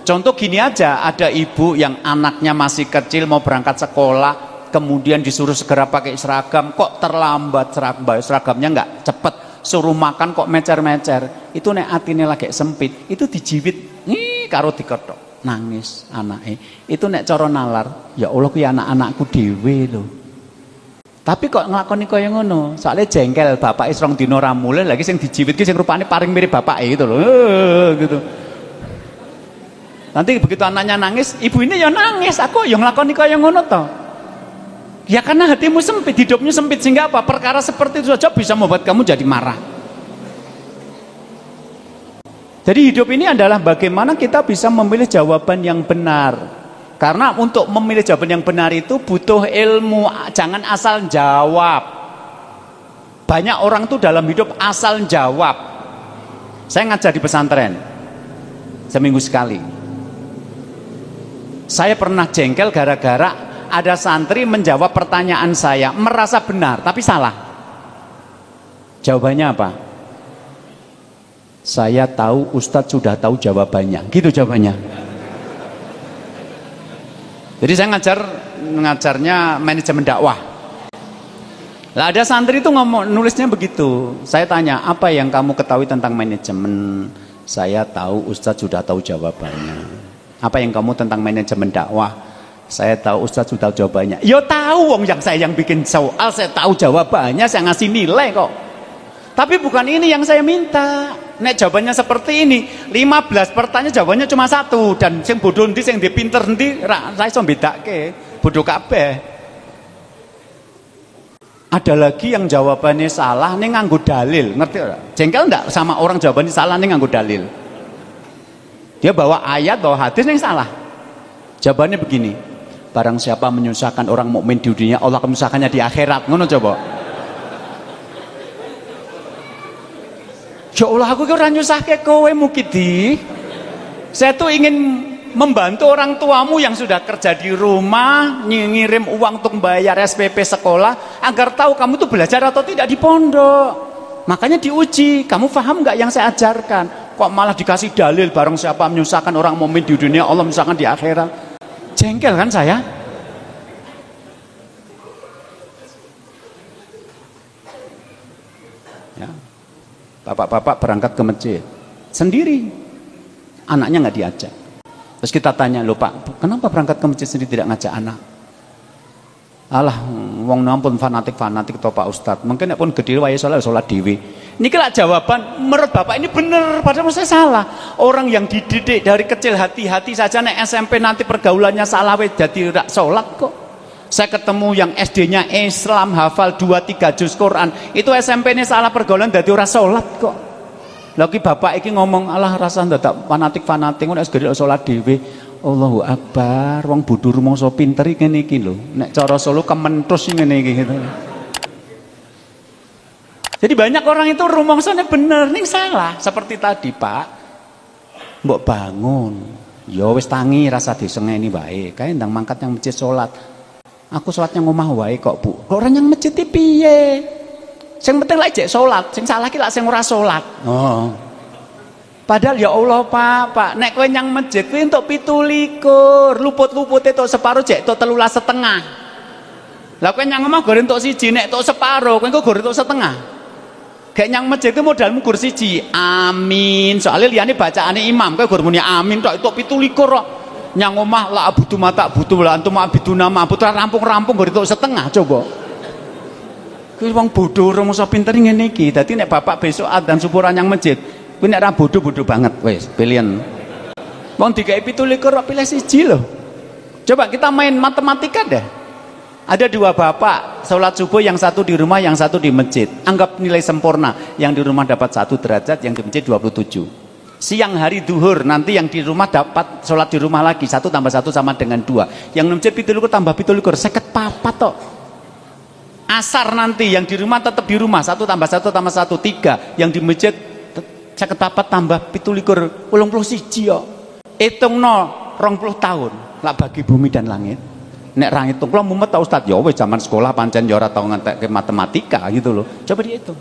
Contoh gini aja, ada ibu yang anaknya masih kecil mau berangkat sekolah, kemudian disuruh segera pakai seragam, kok terlambat seragamnya nggak cepet, suruh makan kok mecer-mecer. Itu nek atine lagi sempit, itu dijiwit, karo diketok, nangis anake. Itu nek cara nalar, ya Allah kuwi anak-anakku dhewe lho. Tapi kok nglakoni kaya ngono, soalnya jengkel bapak rong dina ra mulih, lagi sing dijiwit ki sing rupane paring mirip bapake gitu loh. Gitu. Nanti begitu anaknya nangis, ibu ini ya nangis, aku ya nglakoni kaya ngono to. Ya karena hatimu sempit, hidupnya sempit, sehingga apa? Perkara seperti itu saja bisa membuat kamu jadi marah. Jadi hidup ini adalah bagaimana kita bisa memilih jawaban yang benar. Karena untuk memilih jawaban yang benar itu butuh ilmu, jangan asal jawab. Banyak orang tuh dalam hidup asal jawab. Saya ngajar di pesantren seminggu sekali. Saya pernah jengkel gara-gara ada santri menjawab pertanyaan saya, merasa benar tapi salah. Jawabannya apa? Saya tahu, Ustadz sudah tahu jawabannya. Gitu jawabannya. Jadi saya ngajarnya manajemen dakwah. Lah ada santri itu nulisnya begitu. Saya tanya, apa yang kamu ketahui tentang manajemen? Saya tahu, Ustadz sudah tahu jawabannya. Apa yang kamu tentang manajemen dakwah? Saya tahu, Ustadz sudah tahu jawabannya. Ya tahu wong, yang saya yang bikin soal, saya tahu jawabannya, saya ngasih nilai kok. Tapi bukan ini yang saya minta. Nek jawabannya seperti ini, 15 pertanyaan jawabannya cuma satu, dan sing bodoh ndi sing dipinter ndi ra iso mbedake, bodoh kabeh. Ada lagi yang jawabannya salah ning nganggo dalil, ngerti ora? Jengkel enggak sama orang jawabannya salah ning nganggo dalil? Dia bawa ayat, bawa hadis yang salah. Jawabannya begini, barang siapa menyusahkan orang mukmin di dunia, Allah akan menyusahkannya di akhirat. Ngono coba. Ya Allah, aku ora nyusahke kowe Mukidi. Saya tuh ingin membantu orang tuamu yang sudah kerja di rumah, ngirim uang untuk bayar SPP sekolah, agar tahu kamu tuh belajar atau tidak di pondok. Makanya diuji, kamu paham nggak yang saya ajarkan? Kok malah dikasih dalil, barang siapa menyusahkan orang mukmin di dunia, Allah menyusahkan di akhirat. Jengkel kan saya? Ya. Bapak-bapak berangkat ke masjid sendiri, anaknya nggak diajak. Terus kita tanya, loh Pak, kenapa berangkat ke masjid sendiri tidak ngajak anak? Alah, wong nampun fanatik to Pak Ustadz. Mungkin pun gede wae sholat dewi. Ini kira jawaban menurut bapak ini benar, padahal saya salah. Orang yang dididik dari kecil hati-hati saja, nek SMP nanti pergaulannya salah wes jadi rak sholat kok. Saya ketemu yang SD-nya Islam, hafal 2-3 juz Quran, itu SMP-nya salah pergaulan jadi ora sholat kok. Lagi bapak iki ngomong, alah rasa ndak fanatik ngono wis gede sholat dhewe. Allahu Akbar, wong bodho rumangsa pinter iki ngene iki lho. Nek cara Solo kementus ngene iki gitu. Jadi banyak orang itu rumangsane bener, ning salah. Seperti tadi, Pak. Mbok bangun. Ya wis tangi rasa disengeni wae. Kae ndang mangkat yang masjid sholat. Aku sholatnya ngomah wae kok, Bu. Orang yang masjid iki piye? Sing penting lek jek sholat, sing salah ki lek sing ora sholat. Oh. Padahal ya Allah, Pak, nek kowe nyang masjid kuwi entuk 17, luput-lupute tok separo jek tok 13,5. Lah kowe nyang omah gore entuk 1, nek tok separo, kowe engko gore entuk setengah. Gek nyang masjid ku modalmu gur 1. Amin. Soalnya liyane bacaane imam, kowe gur muni amin tok entuk 17 kok. Nyang omah la abudu mata butuh la antum abiduna ma putra rampung-rampung gur entuk setengah coba. Kuwi wong bodho ora mosok pinter ngene iki. Dadi nek bapak besok adzan suburan nyang masjid, kuwi nek ra bodho-bodho banget wis pilihan. Wong digawe 17 kok pilih 1 lho. Coba kita main matematika deh. Ada 2 bapak sholat subuh, yang satu di rumah, yang satu di masjid. Anggap nilai sempurna, yang di rumah dapat 1 derajat, yang di masjid 27. Siang hari duhur, nanti yang di rumah dapat sholat di rumah lagi, 1 tambah 1 sama dengan 2. Yang di masjid 17 tambah 17, 54 tok. Asar nanti yang di rumah tetap di rumah, 1 tambah 1 tambah 1, 3. Yang di masjid 54 tambah 17, 81 yo. Hitungno 20 tahun lah bagi bumi dan langit. Nek ra ngitung kula mumet ta Ustaz, ya wis zaman sekolah pancen ya ora tau ngentekke matematika gitu loh. Coba dihitung.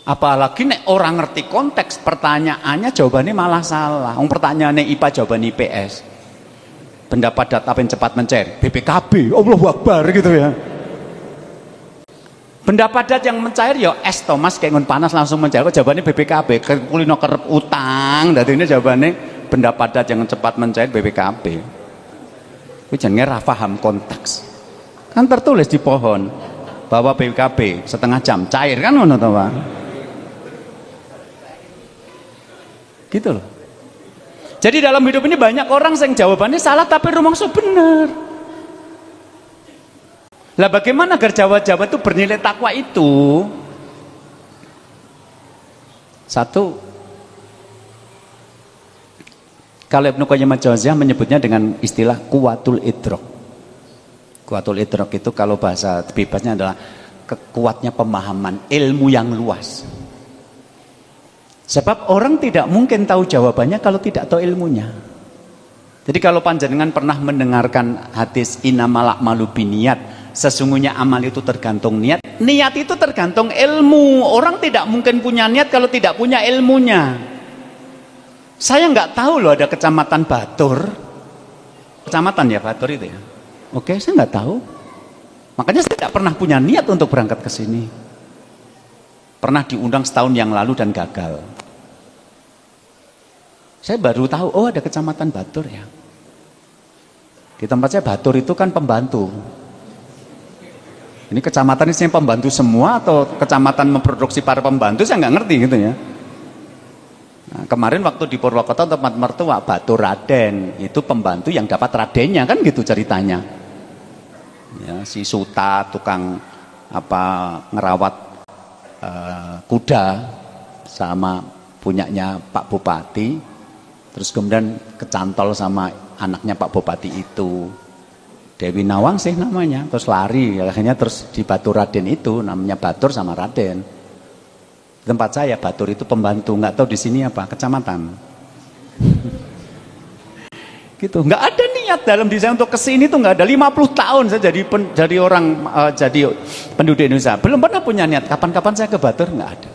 Apalagi nek orang ngerti konteks pertanyaannya, jawabannya malah salah. Wong pertanyaannya IPA, jawaban IPS. Pendapat data yang cepat mencair, BPKB, Allahu Akbar gitu ya. Pendapat data yang mencair ya es Thomas kayak ngun panas langsung mencair. Kok jawabannya BPKB, kulino kerep utang. Dadi ini jawabannya pendapat data yang cepat mencair BPKB. Kuwi jenenge ra paham konteks. Kan tertulis di pohon bahwa BPKB setengah jam cair kan ngono to, Pak. Gitu loh. Jadi dalam hidup ini banyak orang yang jawabannya salah tapi rumangsa bener. Lah bagaimana agar jawaban itu bernilai takwa itu? Satu, kalau Ibnu Qayyim al-Jauziyah menyebutnya dengan istilah kuwatul idrok. Kuwatul idrok itu kalau bahasa bebasnya adalah kekuatnya pemahaman, ilmu yang luas. Sebab orang tidak mungkin tahu jawabannya kalau tidak tahu ilmunya. Jadi kalau panjenengan pernah mendengarkan hadis innamal a'malu binniyat, sesungguhnya amal itu tergantung niat. Niat itu tergantung ilmu. Orang tidak mungkin punya niat kalau tidak punya ilmunya. Saya nggak tahu loh ada kecamatan Batur. Kecamatan ya Batur itu ya. Oke, saya nggak tahu. Makanya saya tidak pernah punya niat untuk berangkat ke sini. Pernah diundang setahun yang lalu dan gagal. Saya baru tahu, oh ada kecamatan Batur ya. Di tempat saya Batur itu kan pembantu. Ini kecamatan ini pembantu semua atau kecamatan memproduksi para pembantu, saya nggak ngerti gitu ya. Nah, kemarin waktu di Purwokerto tempat mertua Batur Raden, itu pembantu yang dapat radennya kan gitu ceritanya. Ya, si Suta tukang ngerawat kuda sama punyanya Pak Bupati, terus kemudian kecantol sama anaknya Pak Bupati itu. Dewi Nawang sih namanya, terus lari akhirnya terus di Batur Raden itu namanya Batur sama Raden. Tempat saya Batur itu pembantu, nggak tahu di sini apa kecamatan. Gitu, nggak ada niat dalam diri saya untuk kesini tuh nggak ada. 50 tahun saya jadi orang jadi penduduk Indonesia, belum pernah punya niat. Kapan-kapan saya ke Batur nggak ada.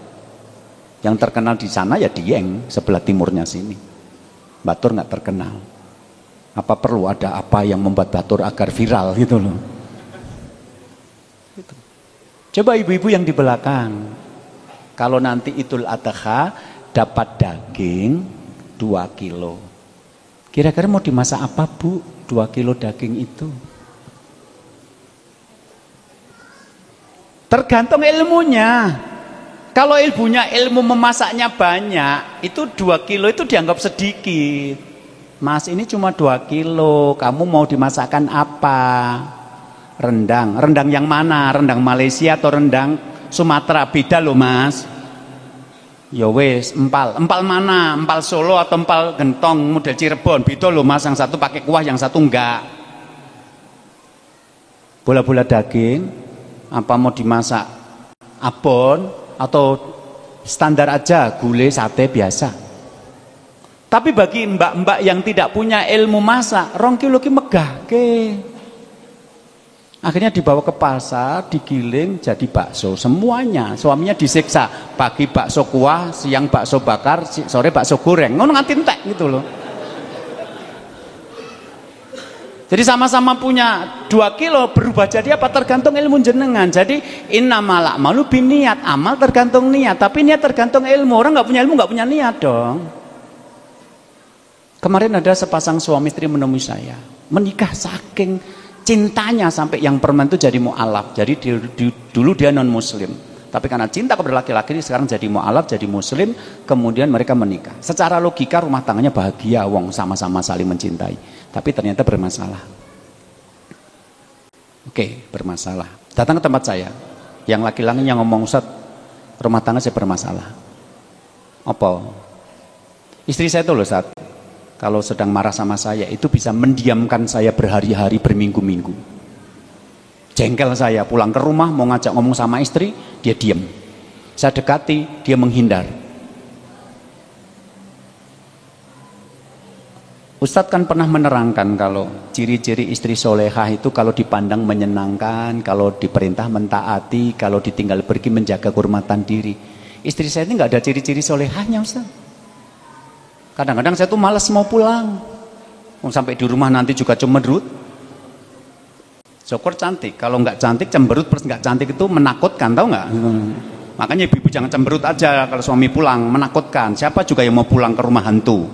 Yang terkenal di sana ya Dieng sebelah timurnya sini. Batur nggak terkenal. Apa perlu ada apa yang membuat Batur agar viral gitu loh. Gitu. Coba ibu-ibu yang di belakang, kalau nanti Idul Adha dapat daging 2 kilo, kira-kira mau dimasak apa Bu? 2 kilo daging itu tergantung ilmunya. Kalau ilmu memasaknya banyak, itu 2 kilo itu dianggap sedikit. Mas ini cuma 2 kilo, kamu mau dimasakkan apa? Rendang. Rendang yang mana? Rendang Malaysia atau rendang Sumatera? Beda loh mas. Ya wes, empal. Empal mana? Empal Solo atau empal Gentong model Cirebon? Beda loh mas, yang satu pakai kuah, yang satu enggak. Bola-bola daging, apa mau dimasak abon atau standar aja, gulai sate biasa. Tapi bagi mbak-mbak yang tidak punya ilmu masak, 2 kilo ki megah ke. Akhirnya dibawa ke pasar, digiling jadi bakso semuanya. Suaminya disiksa, pagi bakso kuah, siang bakso bakar, sore bakso goreng. Ngono nganti entek gitu loh. Jadi sama-sama punya 2 kilo, berubah jadi apa? Tergantung ilmu jenengan. Jadi innamal a'malu binniyat, amal tergantung niat, tapi niat tergantung ilmu. Orang nggak punya ilmu nggak punya niat dong. Kemarin ada sepasang suami istri menemui saya, menikah saking cintanya sampai yang perempuan itu jadi mu'alaf. Jadi dulu dia non muslim, tapi karena cinta kepada laki-laki sekarang jadi mu'alaf, jadi muslim, kemudian mereka menikah. Secara logika rumah tangganya bahagia, wong sama-sama saling mencintai, tapi ternyata bermasalah. Oke, bermasalah. Datang ke tempat saya, yang laki-laki yang ngomong, Ustaz, rumah tangga saya bermasalah. Apa? Istri saya itu loh Ustaz, kalau sedang marah sama saya, itu bisa mendiamkan saya berhari-hari, berminggu-minggu. Jengkel saya, pulang ke rumah, mau ngajak ngomong sama istri, dia diam. Saya dekati, dia menghindar. Ustadz kan pernah menerangkan kalau ciri-ciri istri solehah itu kalau dipandang menyenangkan, kalau diperintah mentaati, kalau ditinggal pergi menjaga kehormatan diri. Istri saya ini nggak ada ciri-ciri solehahnya Ustadz. Kadang-kadang saya tuh malas mau pulang. Sampai di rumah nanti juga cemberut. Syukur cantik. Kalau nggak cantik cemberut, plus nggak cantik itu menakutkan, tahu nggak? Makanya ibu-ibu jangan cemberut aja kalau suami pulang, menakutkan. Siapa juga yang mau pulang ke rumah hantu?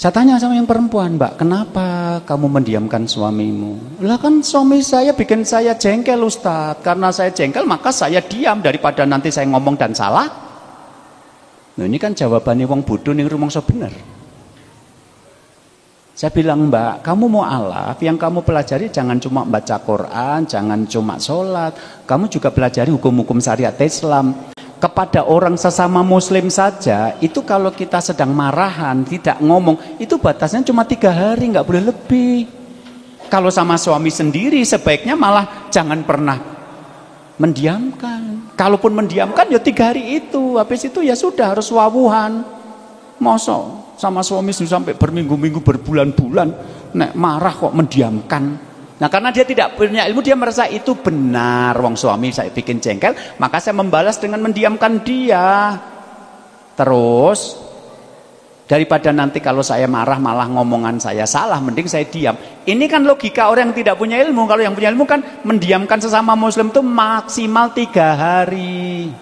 Saya tanya sama yang perempuan, Mbak, kenapa kamu mendiamkan suamimu? Lah kan suami saya bikin saya jengkel Ustadz. Karena saya jengkel maka saya diam daripada nanti saya ngomong dan salah. Nah, ini kan jawabannya wong bodoh ning rumangsa bener. Saya bilang, Mbak, kamu mau alaf, yang kamu pelajari jangan cuma baca Quran, jangan cuma sholat, kamu juga pelajari hukum-hukum syariat Islam. Kepada orang sesama muslim saja, itu kalau kita sedang marahan, tidak ngomong, itu batasnya cuma 3 hari, nggak boleh lebih. Kalau sama suami sendiri, sebaiknya malah jangan pernah mendiamkan. Kalaupun mendiamkan, ya 3 hari itu, habis itu ya sudah harus wawuhan. Masa sama suami sampai berminggu-minggu, berbulan-bulan, nek marah kok mendiamkan. Nah, karena dia tidak punya ilmu, dia merasa itu benar. Wong suami saya bikin jengkel, maka saya membalas dengan mendiamkan dia. Terus daripada nanti kalau saya marah malah ngomongan saya salah, mending saya diam. Ini kan logika orang yang tidak punya ilmu. Kalau yang punya ilmu kan mendiamkan sesama muslim itu maksimal 3 hari.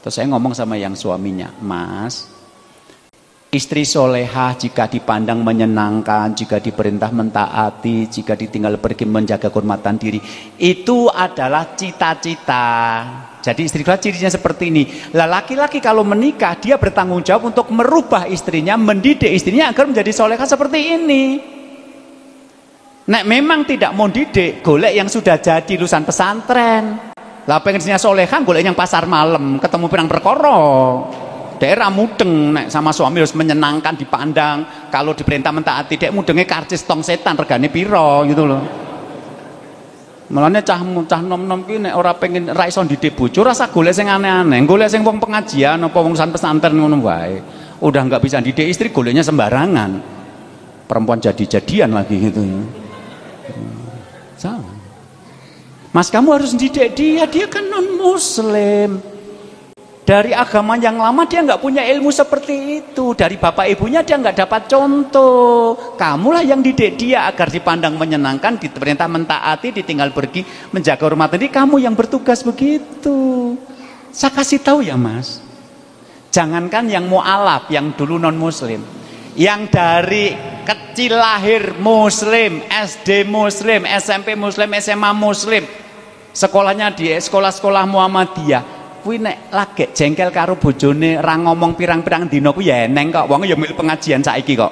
Terus saya ngomong sama yang suaminya, Mas, istri solehah jika dipandang menyenangkan, jika diperintah mentaati, jika ditinggal pergi menjaga kehormatan diri, itu adalah cita-cita. Jadi istri solehah cirinya seperti ini. Lah laki-laki kalau menikah, dia bertanggung jawab untuk merubah istrinya, mendidik istrinya agar menjadi solehah seperti ini. Nek memang tidak mau didik, golek yang sudah jadi lulusan pesantren. Lah pengennya solehah, golek yang pasar malam, ketemu pirang perkara. Daerah mudeng, nek sama suami harus menyenangkan, dipandang. Kalau diperintah mentaati, dek mudengnya karcis tong setan, regane piro gitu loh. Mulane cah nom-nom ki nek ora pengen ra iso didik bojo, rasa golek sing aneh-aneh, golek sing wong pengajian apa wong pesantren ngono wae. Udah nggak bisa didik istri, goleknya sembarangan. Perempuan jadi-jadian lagi gitu. Sama. Mas, kamu harus didik dia kan non muslim. Dari agama yang lama dia nggak punya ilmu seperti itu. Dari bapak ibunya dia nggak dapat contoh. Kamulah yang didik dia agar dipandang menyenangkan, diperintah mentaati, ditinggal pergi, menjaga hormat diri. Kamu yang bertugas begitu. Saya kasih tahu ya Mas. Jangankan yang mu'alaf, yang dulu non muslim, yang dari kecil lahir muslim, SD muslim, SMP muslim, SMA muslim, sekolahnya di sekolah-sekolah Muhammadiyah. Kuwi nek lagi jengkel karo bojone ra ngomong pirang-pirang dina kuwi ya eneng kok, wong ya mil pengajian saiki kok.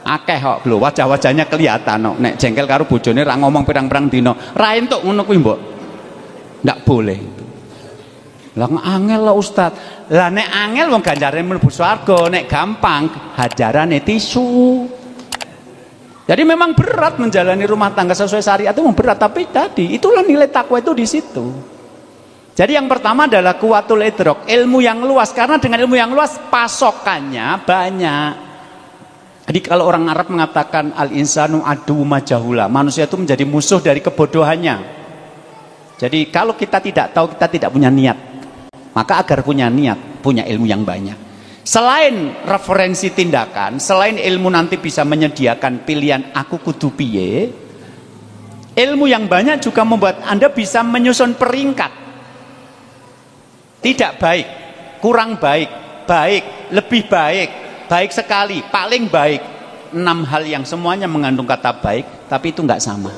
Akeh kok lho, wajah-wajahnya kelihatan kok. Nek jengkel karo bojone ra ngomong pirang-pirang dina, ra entuk ngono kuwi, Mbok. Ndak boleh. Lah angel lho Ustaz. Lah nek angel wong ganjarane mlebu swarga, nek gampang hajarane tisu. Jadi memang berat menjalani rumah tangga sesuai syariat itu memang berat, tapi tadi itulah nilai takwa itu di situ. Jadi yang pertama adalah kuwatul idrok, ilmu yang luas, karena dengan ilmu yang luas pasokannya banyak. Jadi kalau orang Arab mengatakan al-insanu adu majahula, manusia itu menjadi musuh dari kebodohannya. Jadi kalau kita tidak tahu, kita tidak punya niat. Maka agar punya niat, punya ilmu yang banyak. Selain referensi tindakan, selain ilmu nanti bisa menyediakan pilihan aku kudu piye, ilmu yang banyak juga membuat Anda bisa menyusun peringkat. Tidak baik, kurang baik, baik, lebih baik, baik sekali, paling baik. 6 hal yang semuanya mengandung kata baik, tapi itu nggak sama.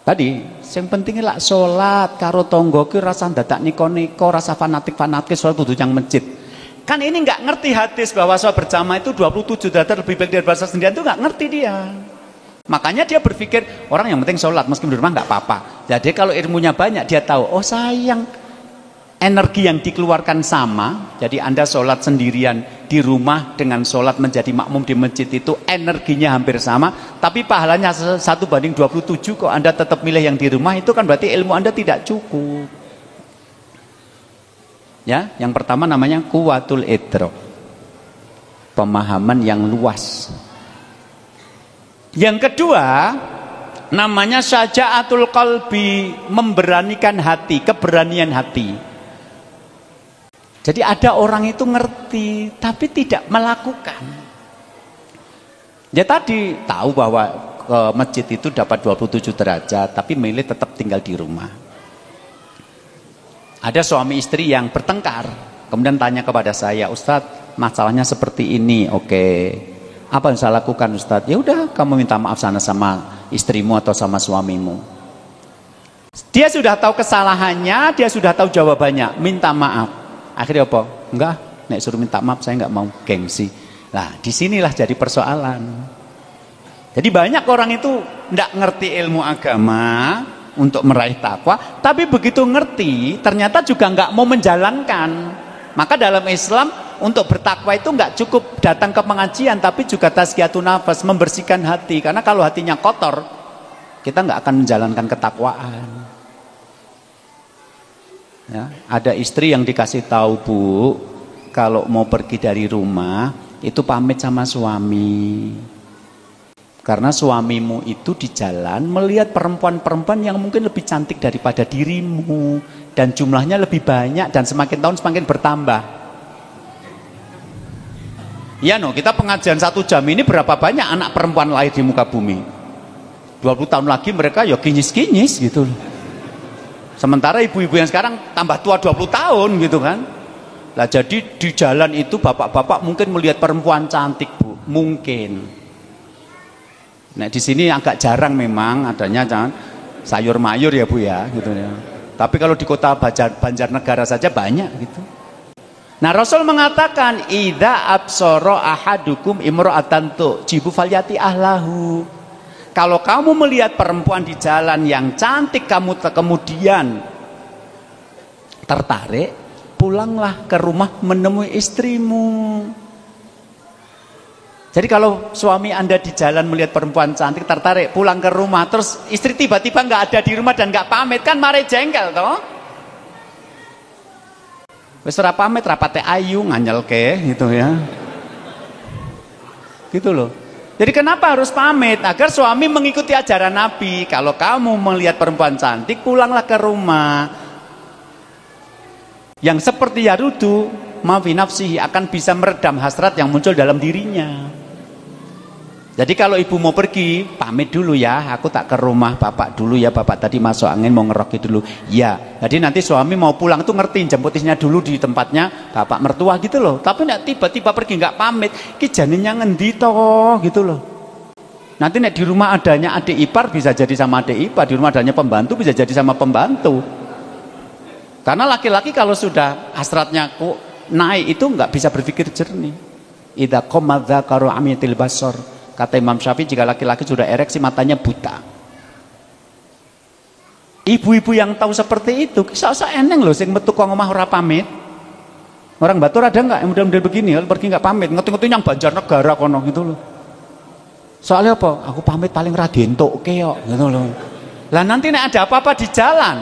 Tadi, yang pentingnya lah sholat karo tonggo ki rasa dadak niko-niko, rasa fanatik-fanatik sholat kudu yang masjid. Kan ini nggak ngerti hadis bahwa sholat berjamaah itu 27 derajat lebih baik dari bahasa sendirian, itu nggak ngerti dia. Makanya dia berpikir orang yang penting sholat meskipun di rumah nggak apa-apa. Jadi kalau ilmunya banyak dia tahu, oh sayang, energi yang dikeluarkan sama. Jadi Anda sholat sendirian di rumah dengan sholat menjadi makmum di masjid itu energinya hampir sama, tapi pahalanya 1:27 kok Anda tetap milih yang di rumah, itu kan berarti ilmu Anda tidak cukup. Ya, yang pertama namanya kuwatul idrok, pemahaman yang luas. Yang kedua namanya syaja'atul qalbi, memberanikan hati, keberanian hati. Jadi ada orang itu ngerti tapi tidak melakukan. Ya tadi tahu bahwa ke masjid itu dapat 27 derajat tapi milih tetap tinggal di rumah. Ada suami istri yang bertengkar, kemudian tanya kepada saya, Ustadz masalahnya seperti ini, oke. Apa yang saya lakukan Ustadz? Ya udah kamu minta maaf sana sama istrimu atau sama suamimu. Dia sudah tahu kesalahannya, dia sudah tahu jawabannya, minta maaf. Akhirnya apa? Enggak, nek suruh minta maaf saya enggak mau, gengsi. Nah, disinilah jadi persoalan. Jadi banyak orang itu enggak ngerti ilmu agama untuk meraih takwa, tapi begitu ngerti ternyata juga enggak mau menjalankan. Maka dalam Islam untuk bertakwa itu enggak cukup datang ke pengajian, tapi juga tazkiyatun nafas, membersihkan hati. Karena kalau hatinya kotor, kita enggak akan menjalankan ketakwaan. Ya, ada istri yang dikasih tahu, Bu, kalau mau pergi dari rumah itu pamit sama suami. Karena suamimu itu di jalan melihat perempuan-perempuan yang mungkin lebih cantik daripada dirimu, dan jumlahnya lebih banyak dan semakin tahun semakin bertambah. Ya kita pengajian 1 jam ini berapa banyak anak perempuan lahir di muka bumi. 20 tahun lagi mereka ya kinyis-kinyis gitu. Sementara ibu-ibu yang sekarang tambah tua 20 tahun gitu kan. Lah jadi di jalan itu bapak-bapak mungkin melihat perempuan cantik, Bu, mungkin. Nah di sini agak jarang memang adanya sayur mayur ya Bu ya gitu ya. Tapi kalau di kota Banjarnegara saja banyak gitu. Nah Rasul mengatakan idza absara ahadukum imra'atan tu'jibu falyati ahlahu. Kalau kamu melihat perempuan di jalan yang cantik, kamu kemudian tertarik, pulanglah ke rumah menemui istrimu. Jadi kalau suami Anda di jalan melihat perempuan cantik, tertarik, pulang ke rumah, terus istri tiba-tiba nggak ada di rumah dan nggak pamit, kan mare jengkel toh. Wis ora pamit, rapate ayu nganyelke gitu ya. Gitu loh. Jadi kenapa harus pamit? Agar suami mengikuti ajaran Nabi. Kalau kamu melihat perempuan cantik, pulanglah ke rumah. Yang seperti yarudu mafi nafsihi, akan bisa meredam hasrat yang muncul dalam dirinya. Jadi kalau ibu mau pergi, pamit dulu ya, aku tak ke rumah bapak dulu ya, bapak tadi masuk angin mau ngeroki dulu. Ya, jadi nanti suami mau pulang tuh ngerti, jemput istrinya dulu di tempatnya bapak mertua gitu loh. Tapi nek tiba-tiba pergi nggak pamit, ki janinnya ngendi toh gitu loh. Nanti nek di rumah adanya adik ipar bisa jadi sama adik ipar, di rumah adanya pembantu bisa jadi sama pembantu. Karena laki-laki kalau sudah hasratnya naik itu nggak bisa berpikir jernih. Idza qamadza karu amiyatil basar. Kata Imam Syafi'i, jika laki-laki sudah ereksi matanya buta. Ibu-ibu yang tahu seperti itu, kisah eneng loh, sing metu kok ngomah ora pamit. Orang Batur ada nggak yang model-model begini, pergi nggak pamit, ngetu-ngetu yang Banjarnegara kono gitu loh. Soalnya apa? Aku pamit paling radento keok gitu loh. Lah nanti nek ada apa-apa di jalan,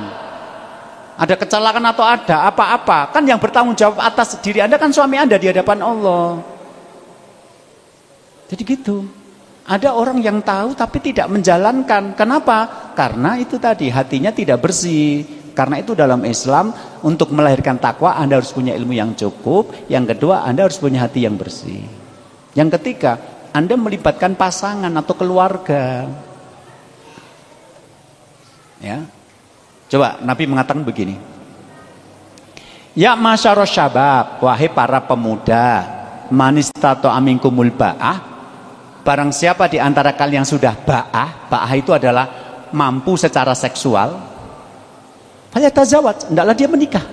ada kecelakaan atau ada apa-apa, kan yang bertanggung jawab atas diri Anda kan suami Anda di hadapan Allah. Jadi gitu. Ada orang yang tahu tapi tidak menjalankan. Kenapa? Karena itu tadi hatinya tidak bersih. Karena itu dalam Islam untuk melahirkan takwa Anda harus punya ilmu yang cukup. Yang kedua Anda harus punya hati yang bersih. Yang ketiga Anda melibatkan pasangan atau keluarga. Ya. Coba Nabi mengatakan begini. Ya masyarus syabab, wahai para pemuda, manistato aminkumul ba'ah. Barang siapa di antara kalian yang sudah ba'ah itu adalah mampu secara seksual, falyatazawwaj, hendaklah dia menikah.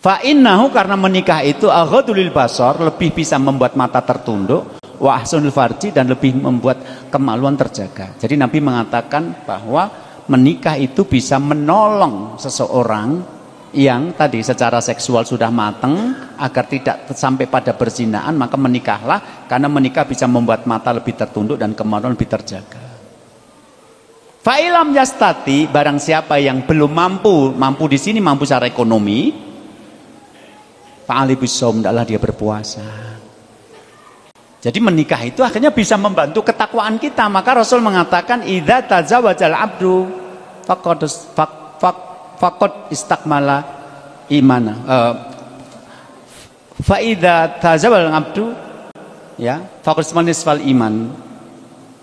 Fa innahu, karena menikah itu aghadul lil basar, lebih bisa membuat mata tertunduk, wa ahsanul farji, dan lebih membuat kemaluan terjaga. Jadi Nabi mengatakan bahwa menikah itu bisa menolong seseorang yang tadi secara seksual sudah matang agar tidak sampai pada berzinaan, maka menikahlah, karena menikah bisa membuat mata lebih tertunduk dan kemaluan lebih terjaga. Fa'ilam yastati, barang siapa yang belum mampu di sini mampu secara ekonomi, fa'ali bisom, adalah dia berpuasa. Jadi menikah itu akhirnya bisa membantu ketakwaan kita. Maka Rasul mengatakan idza tazawwajal abdu faqad istakmala imana. Fa idza tazawwal abdu ya faqad istakmala iman.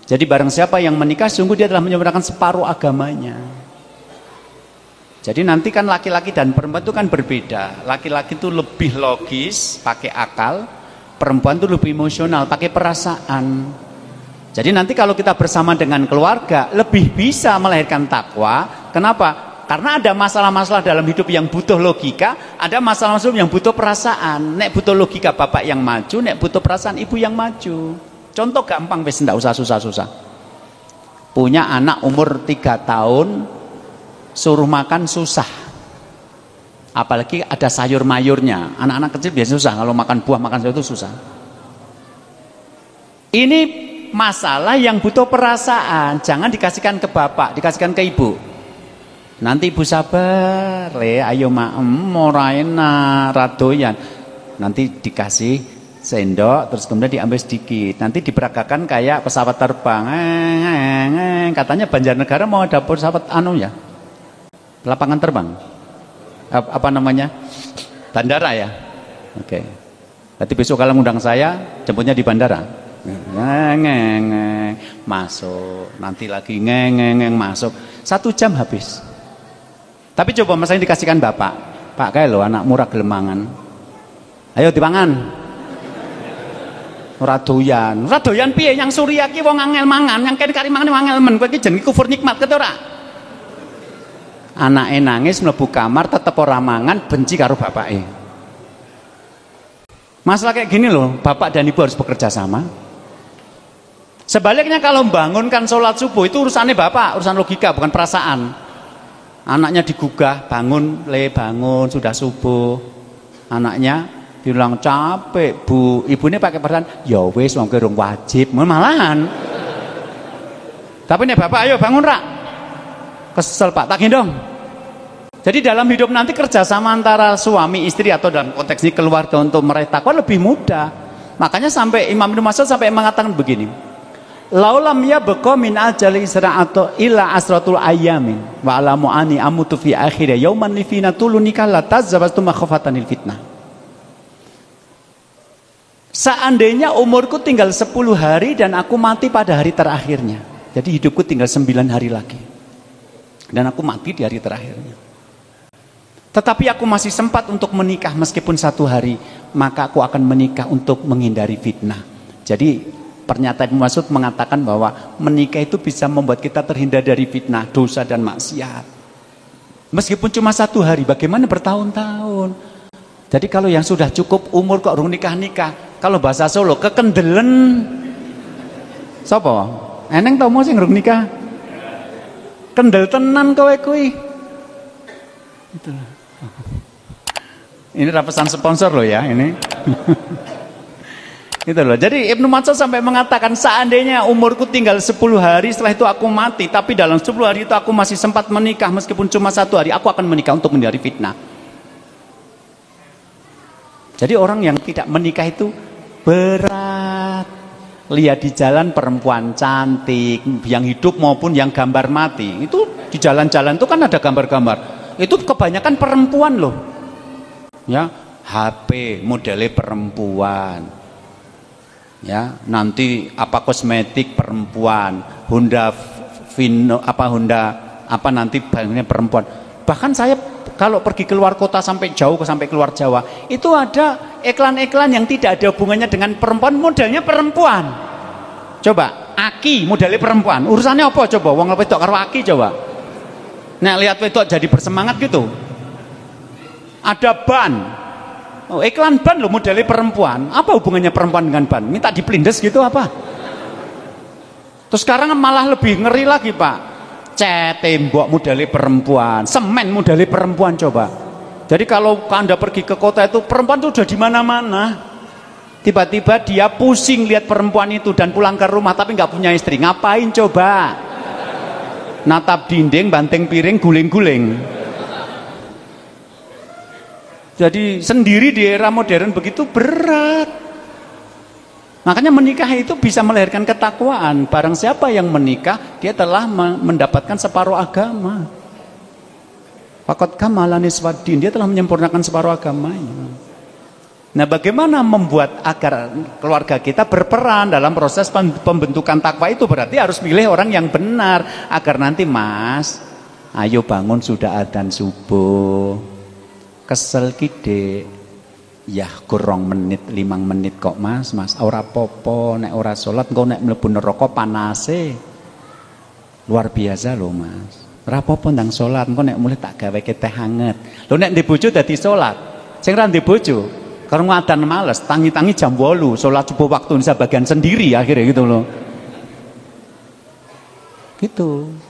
Jadi barang siapa yang menikah sungguh dia telah menyempurnakan separuh agamanya. Jadi nanti kan laki-laki dan perempuan itu kan berbeda. Laki-laki itu lebih logis, pakai akal. Perempuan itu lebih emosional, pakai perasaan. Jadi nanti kalau kita bersama dengan keluarga lebih bisa melahirkan takwa. Kenapa? Karena ada masalah-masalah dalam hidup yang butuh logika, ada masalah-masalah yang butuh perasaan. Nek butuh logika bapak yang maju, nek butuh perasaan ibu yang maju. Contoh gampang, wis ndak usah susah-susah. Punya anak umur 3 tahun, suruh makan susah. Apalagi ada sayur mayurnya. Anak-anak kecil biasanya susah, kalau makan buah, makan sayur itu susah. Ini masalah yang butuh perasaan. Jangan dikasihkan ke bapak, dikasihkan ke ibu. Nanti ibu sabar, le, ayo ora enak, radoyan. Nanti dikasih sendok, terus kemudian diambil sedikit. Nanti diperagakan kayak pesawat terbang. Katanya Banjarnegara mau ada pesawat ya, lapangan terbang. Apa namanya? Bandara ya. Oke. Nanti besok kalau ngundang saya, jemputnya di bandara. Masuk. Nanti lagi masuk. 1 jam habis. Tapi coba masalah dikasihkan bapak. Pak kayak lo anak murah gelemangan. Ayo dipangan. Radoyan. Radoyan piye yang Suriaki wong angel mangan, yang kene kari mangan angel men. Kowe iki jenenge kufur nikmat ketok ora? Anake nangis mlebu kamar tetep ora mangan, benci karo bapake. Masalah kayak gini loh, bapak dan ibu harus bekerja sama. Sebaliknya kalau membangunkan sholat subuh itu urusannya bapak, urusan logika bukan perasaan. Anaknya digugah, bangun, bangun, sudah subuh. Anaknya bilang capek bu, ibunya pakai perasaan, ya wis wong rong wajib, malahan. Tapi nih bapak, ayo bangun rak. Kesel pak, tak gendong. Jadi dalam hidup nanti kerjasama antara suami istri atau dalam konteks ini keluarga untuk meraih takwa lebih mudah. Makanya sampai Imam Ibnu Mas'ud sampai mengatakan begini. Laulam ya beko min ajali isra'atu illa asratul ayamin wa alamu ani amutu fi akhirnya yauman lifina tulunika lataz zabastu makhofatanil fitnah. Seandainya umurku tinggal 10 hari dan aku mati pada hari terakhirnya, jadi hidupku tinggal 9 hari lagi dan aku mati di hari terakhirnya, tetapi aku masih sempat untuk menikah meskipun 1 hari, maka aku akan menikah untuk menghindari fitnah. Jadi pernyataan Ibnu Mas'ud mengatakan bahwa menikah itu bisa membuat kita terhindar dari fitnah, dosa dan maksiat. Meskipun cuma 1 hari, bagaimana bertahun-tahun? Jadi kalau yang sudah cukup umur kok rung nikah-nikah, kalau bahasa Solo kekendelen. Sapa? Eneng tau mau sing rung nikah? Kendel tenan kowe kuwi. Itu. Ini pesan sponsor loh ya ini. Gitu loh. Jadi Ibnu Mas'ud sampai mengatakan seandainya umurku tinggal 10 hari setelah itu aku mati, tapi dalam 10 hari itu aku masih sempat menikah meskipun cuma 1 hari, aku akan menikah untuk menghindari fitnah. Jadi orang yang tidak menikah itu berat. Lihat di jalan perempuan cantik, yang hidup maupun yang gambar mati. Itu di jalan-jalan itu kan ada gambar-gambar. Itu kebanyakan perempuan loh. Ya, HP modelnya perempuan. Ya, nanti apa kosmetik perempuan, Honda nanti bahannya perempuan. Bahkan saya kalau pergi keluar kota sampai jauh sampai keluar Jawa, itu ada iklan-iklan yang tidak ada hubungannya dengan perempuan, modelnya perempuan. Coba, aki modelnya perempuan. Urusannya apa coba? Wong wedok karo aki coba. Nah, lihat wedok jadi bersemangat gitu. Ada ban. Oh, iklan ban loh modelnya perempuan. Apa hubungannya perempuan dengan ban? Minta dipelindes gitu apa? Terus sekarang malah lebih ngeri lagi pak. Cat tembok modelnya perempuan, semen modelnya perempuan coba. Jadi kalau Anda pergi ke kota itu perempuan itu udah di mana-mana. Tiba-tiba dia pusing lihat perempuan itu dan pulang ke rumah tapi nggak punya istri. Ngapain coba? Natap dinding, banting piring, guling-guling. Jadi sendiri di era modern begitu berat. Makanya menikah itu bisa melahirkan ketakwaan. Barang siapa yang menikah, dia telah mendapatkan separuh agama. Faqad kamala niswaddin, dia telah menyempurnakan separuh agamanya. Nah, bagaimana membuat agar keluarga kita berperan dalam proses pembentukan takwa itu? Berarti harus pilih orang yang benar agar nanti mas, ayo bangun sudah adzan subuh. Kesel kide Ya kurang menit 5 menit kok mas ora popo nek ora sholat engko nek mlebu neraka panase luar biasa loh mas. Ora popo ndang sholat engko nek mulai tak gaweke teh hangat. Lho nek ndek bojo dadi sholat sing ra ndek bojo karo ngadan males tangi-tangi jam 8 sholat subuh waktu Indonesia bagian sendiri akhirnya gitu loh. Gitu.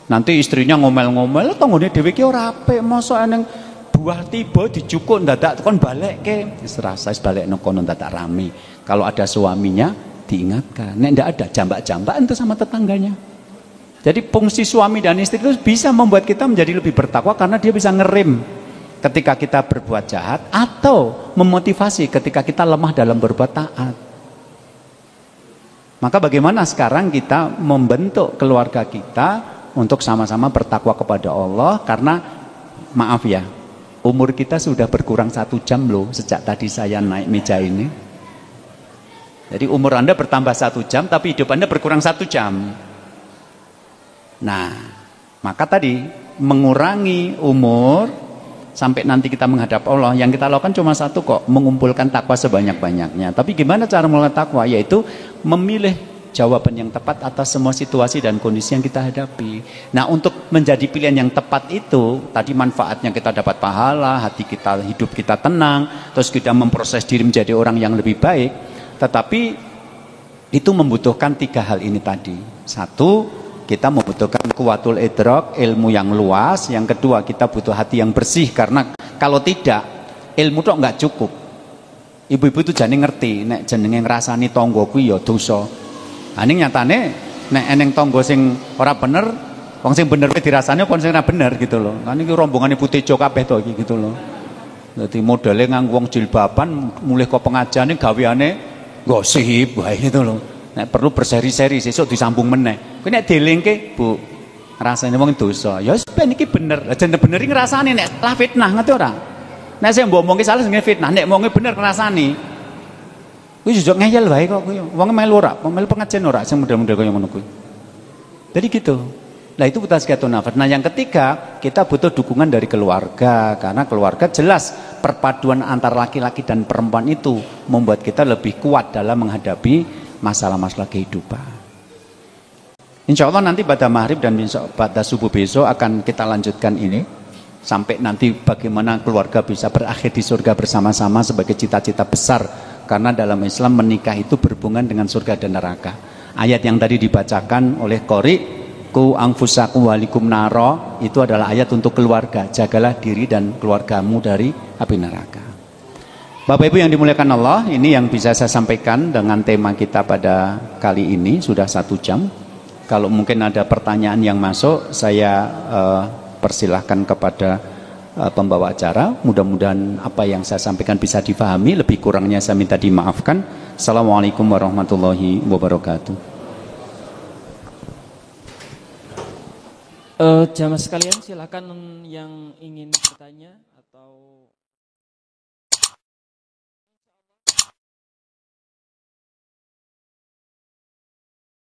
Nanti istrinya ngomel-ngomel tanggane dhewe ki ora apik mosok eneng buah tiba dicukuk ndadak kon balekke wis rasa wis balekno kono ndadak rame. Kalau ada suaminya diingatkan, nek ndak ada jambak-jambak itu sama tetangganya. Jadi fungsi suami dan istri itu bisa membuat kita menjadi lebih bertakwa karena dia bisa ngerem ketika kita berbuat jahat atau memotivasi ketika kita lemah dalam berbuat taat. Maka bagaimana sekarang kita membentuk keluarga kita untuk sama-sama bertakwa kepada Allah karena maaf ya, umur kita sudah berkurang 1 jam loh sejak tadi saya naik meja ini. Jadi umur Anda bertambah 1 jam tapi hidup Anda berkurang 1 jam. Nah, maka tadi mengurangi umur sampai nanti kita menghadap Allah, yang kita lakukan cuma satu kok, mengumpulkan takwa sebanyak-banyaknya. Tapi gimana cara mengumpulkan takwa? Yaitu memilih jawaban yang tepat atas semua situasi dan kondisi yang kita hadapi. Nah, untuk menjadi pilihan yang tepat itu, tadi manfaatnya kita dapat pahala, hati kita, hidup kita tenang, terus kita memproses diri menjadi orang yang lebih baik. Tetapi itu membutuhkan 3 hal ini tadi. 1, kita membutuhkan kuwatul idrak, ilmu yang luas. Yang kedua, kita butuh hati yang bersih, karena kalau tidak, ilmu tok nggak cukup. Ibu-ibu itu jane ngerti nek jenenge ngrasani tangga kuwi ya dosa. Aning nyatane nek eneng tangga sing ora bener, wong sing bener kuwi dirasani apa sing ora bener gitu loh. Kan iki rombongane putih kabeh to iki gitu loh. Dadi modele nganggo wong jilbaban mulih kok pengajane gaweane gosip wae gitu loh. Nek perlu berseri-seri sesuk disambung meneh. Kuwi nek dielingke, Bu, rasane wong dosa. Ya wis ben iki bener. Lah jan bener iki ngrasani nek lah fitnah ngerti ora? Nek sing mbok omongke salah jenenge fitnah, nek omonge bener ngrasani. Kuwi jujur ngeyel wae kok kuwi. Wong melu ora, melu pengajian ora sing model-model kaya ngono kuwi. Jadi gitu. Nah itu tazkiyatun nafs. Nah yang ketiga, kita butuh dukungan dari keluarga, karena keluarga jelas perpaduan antara laki-laki dan perempuan itu membuat kita lebih kuat dalam menghadapi masalah-masalah kehidupan. Insya Allah nanti pada maghrib dan pada subuh besok akan kita lanjutkan ini sampai nanti bagaimana keluarga bisa berakhir di surga bersama-sama sebagai cita-cita besar, karena dalam Islam menikah itu berhubungan dengan surga dan neraka. Ayat yang tadi dibacakan oleh Qori, ku anfusakum walikum naro, itu adalah ayat untuk keluarga. Jagalah diri dan keluargamu dari api neraka. Bapak Ibu yang dimuliakan Allah, ini yang bisa saya sampaikan dengan tema kita pada kali ini. Sudah 1 jam. Kalau mungkin ada pertanyaan yang masuk, saya persilahkan kepada pembawa acara. Mudah-mudahan apa yang saya sampaikan bisa difahami. Lebih kurangnya saya minta dimaafkan. Assalamualaikum warahmatullahi wabarakatuh. Jamaah sekalian, silakan yang ingin bertanya atau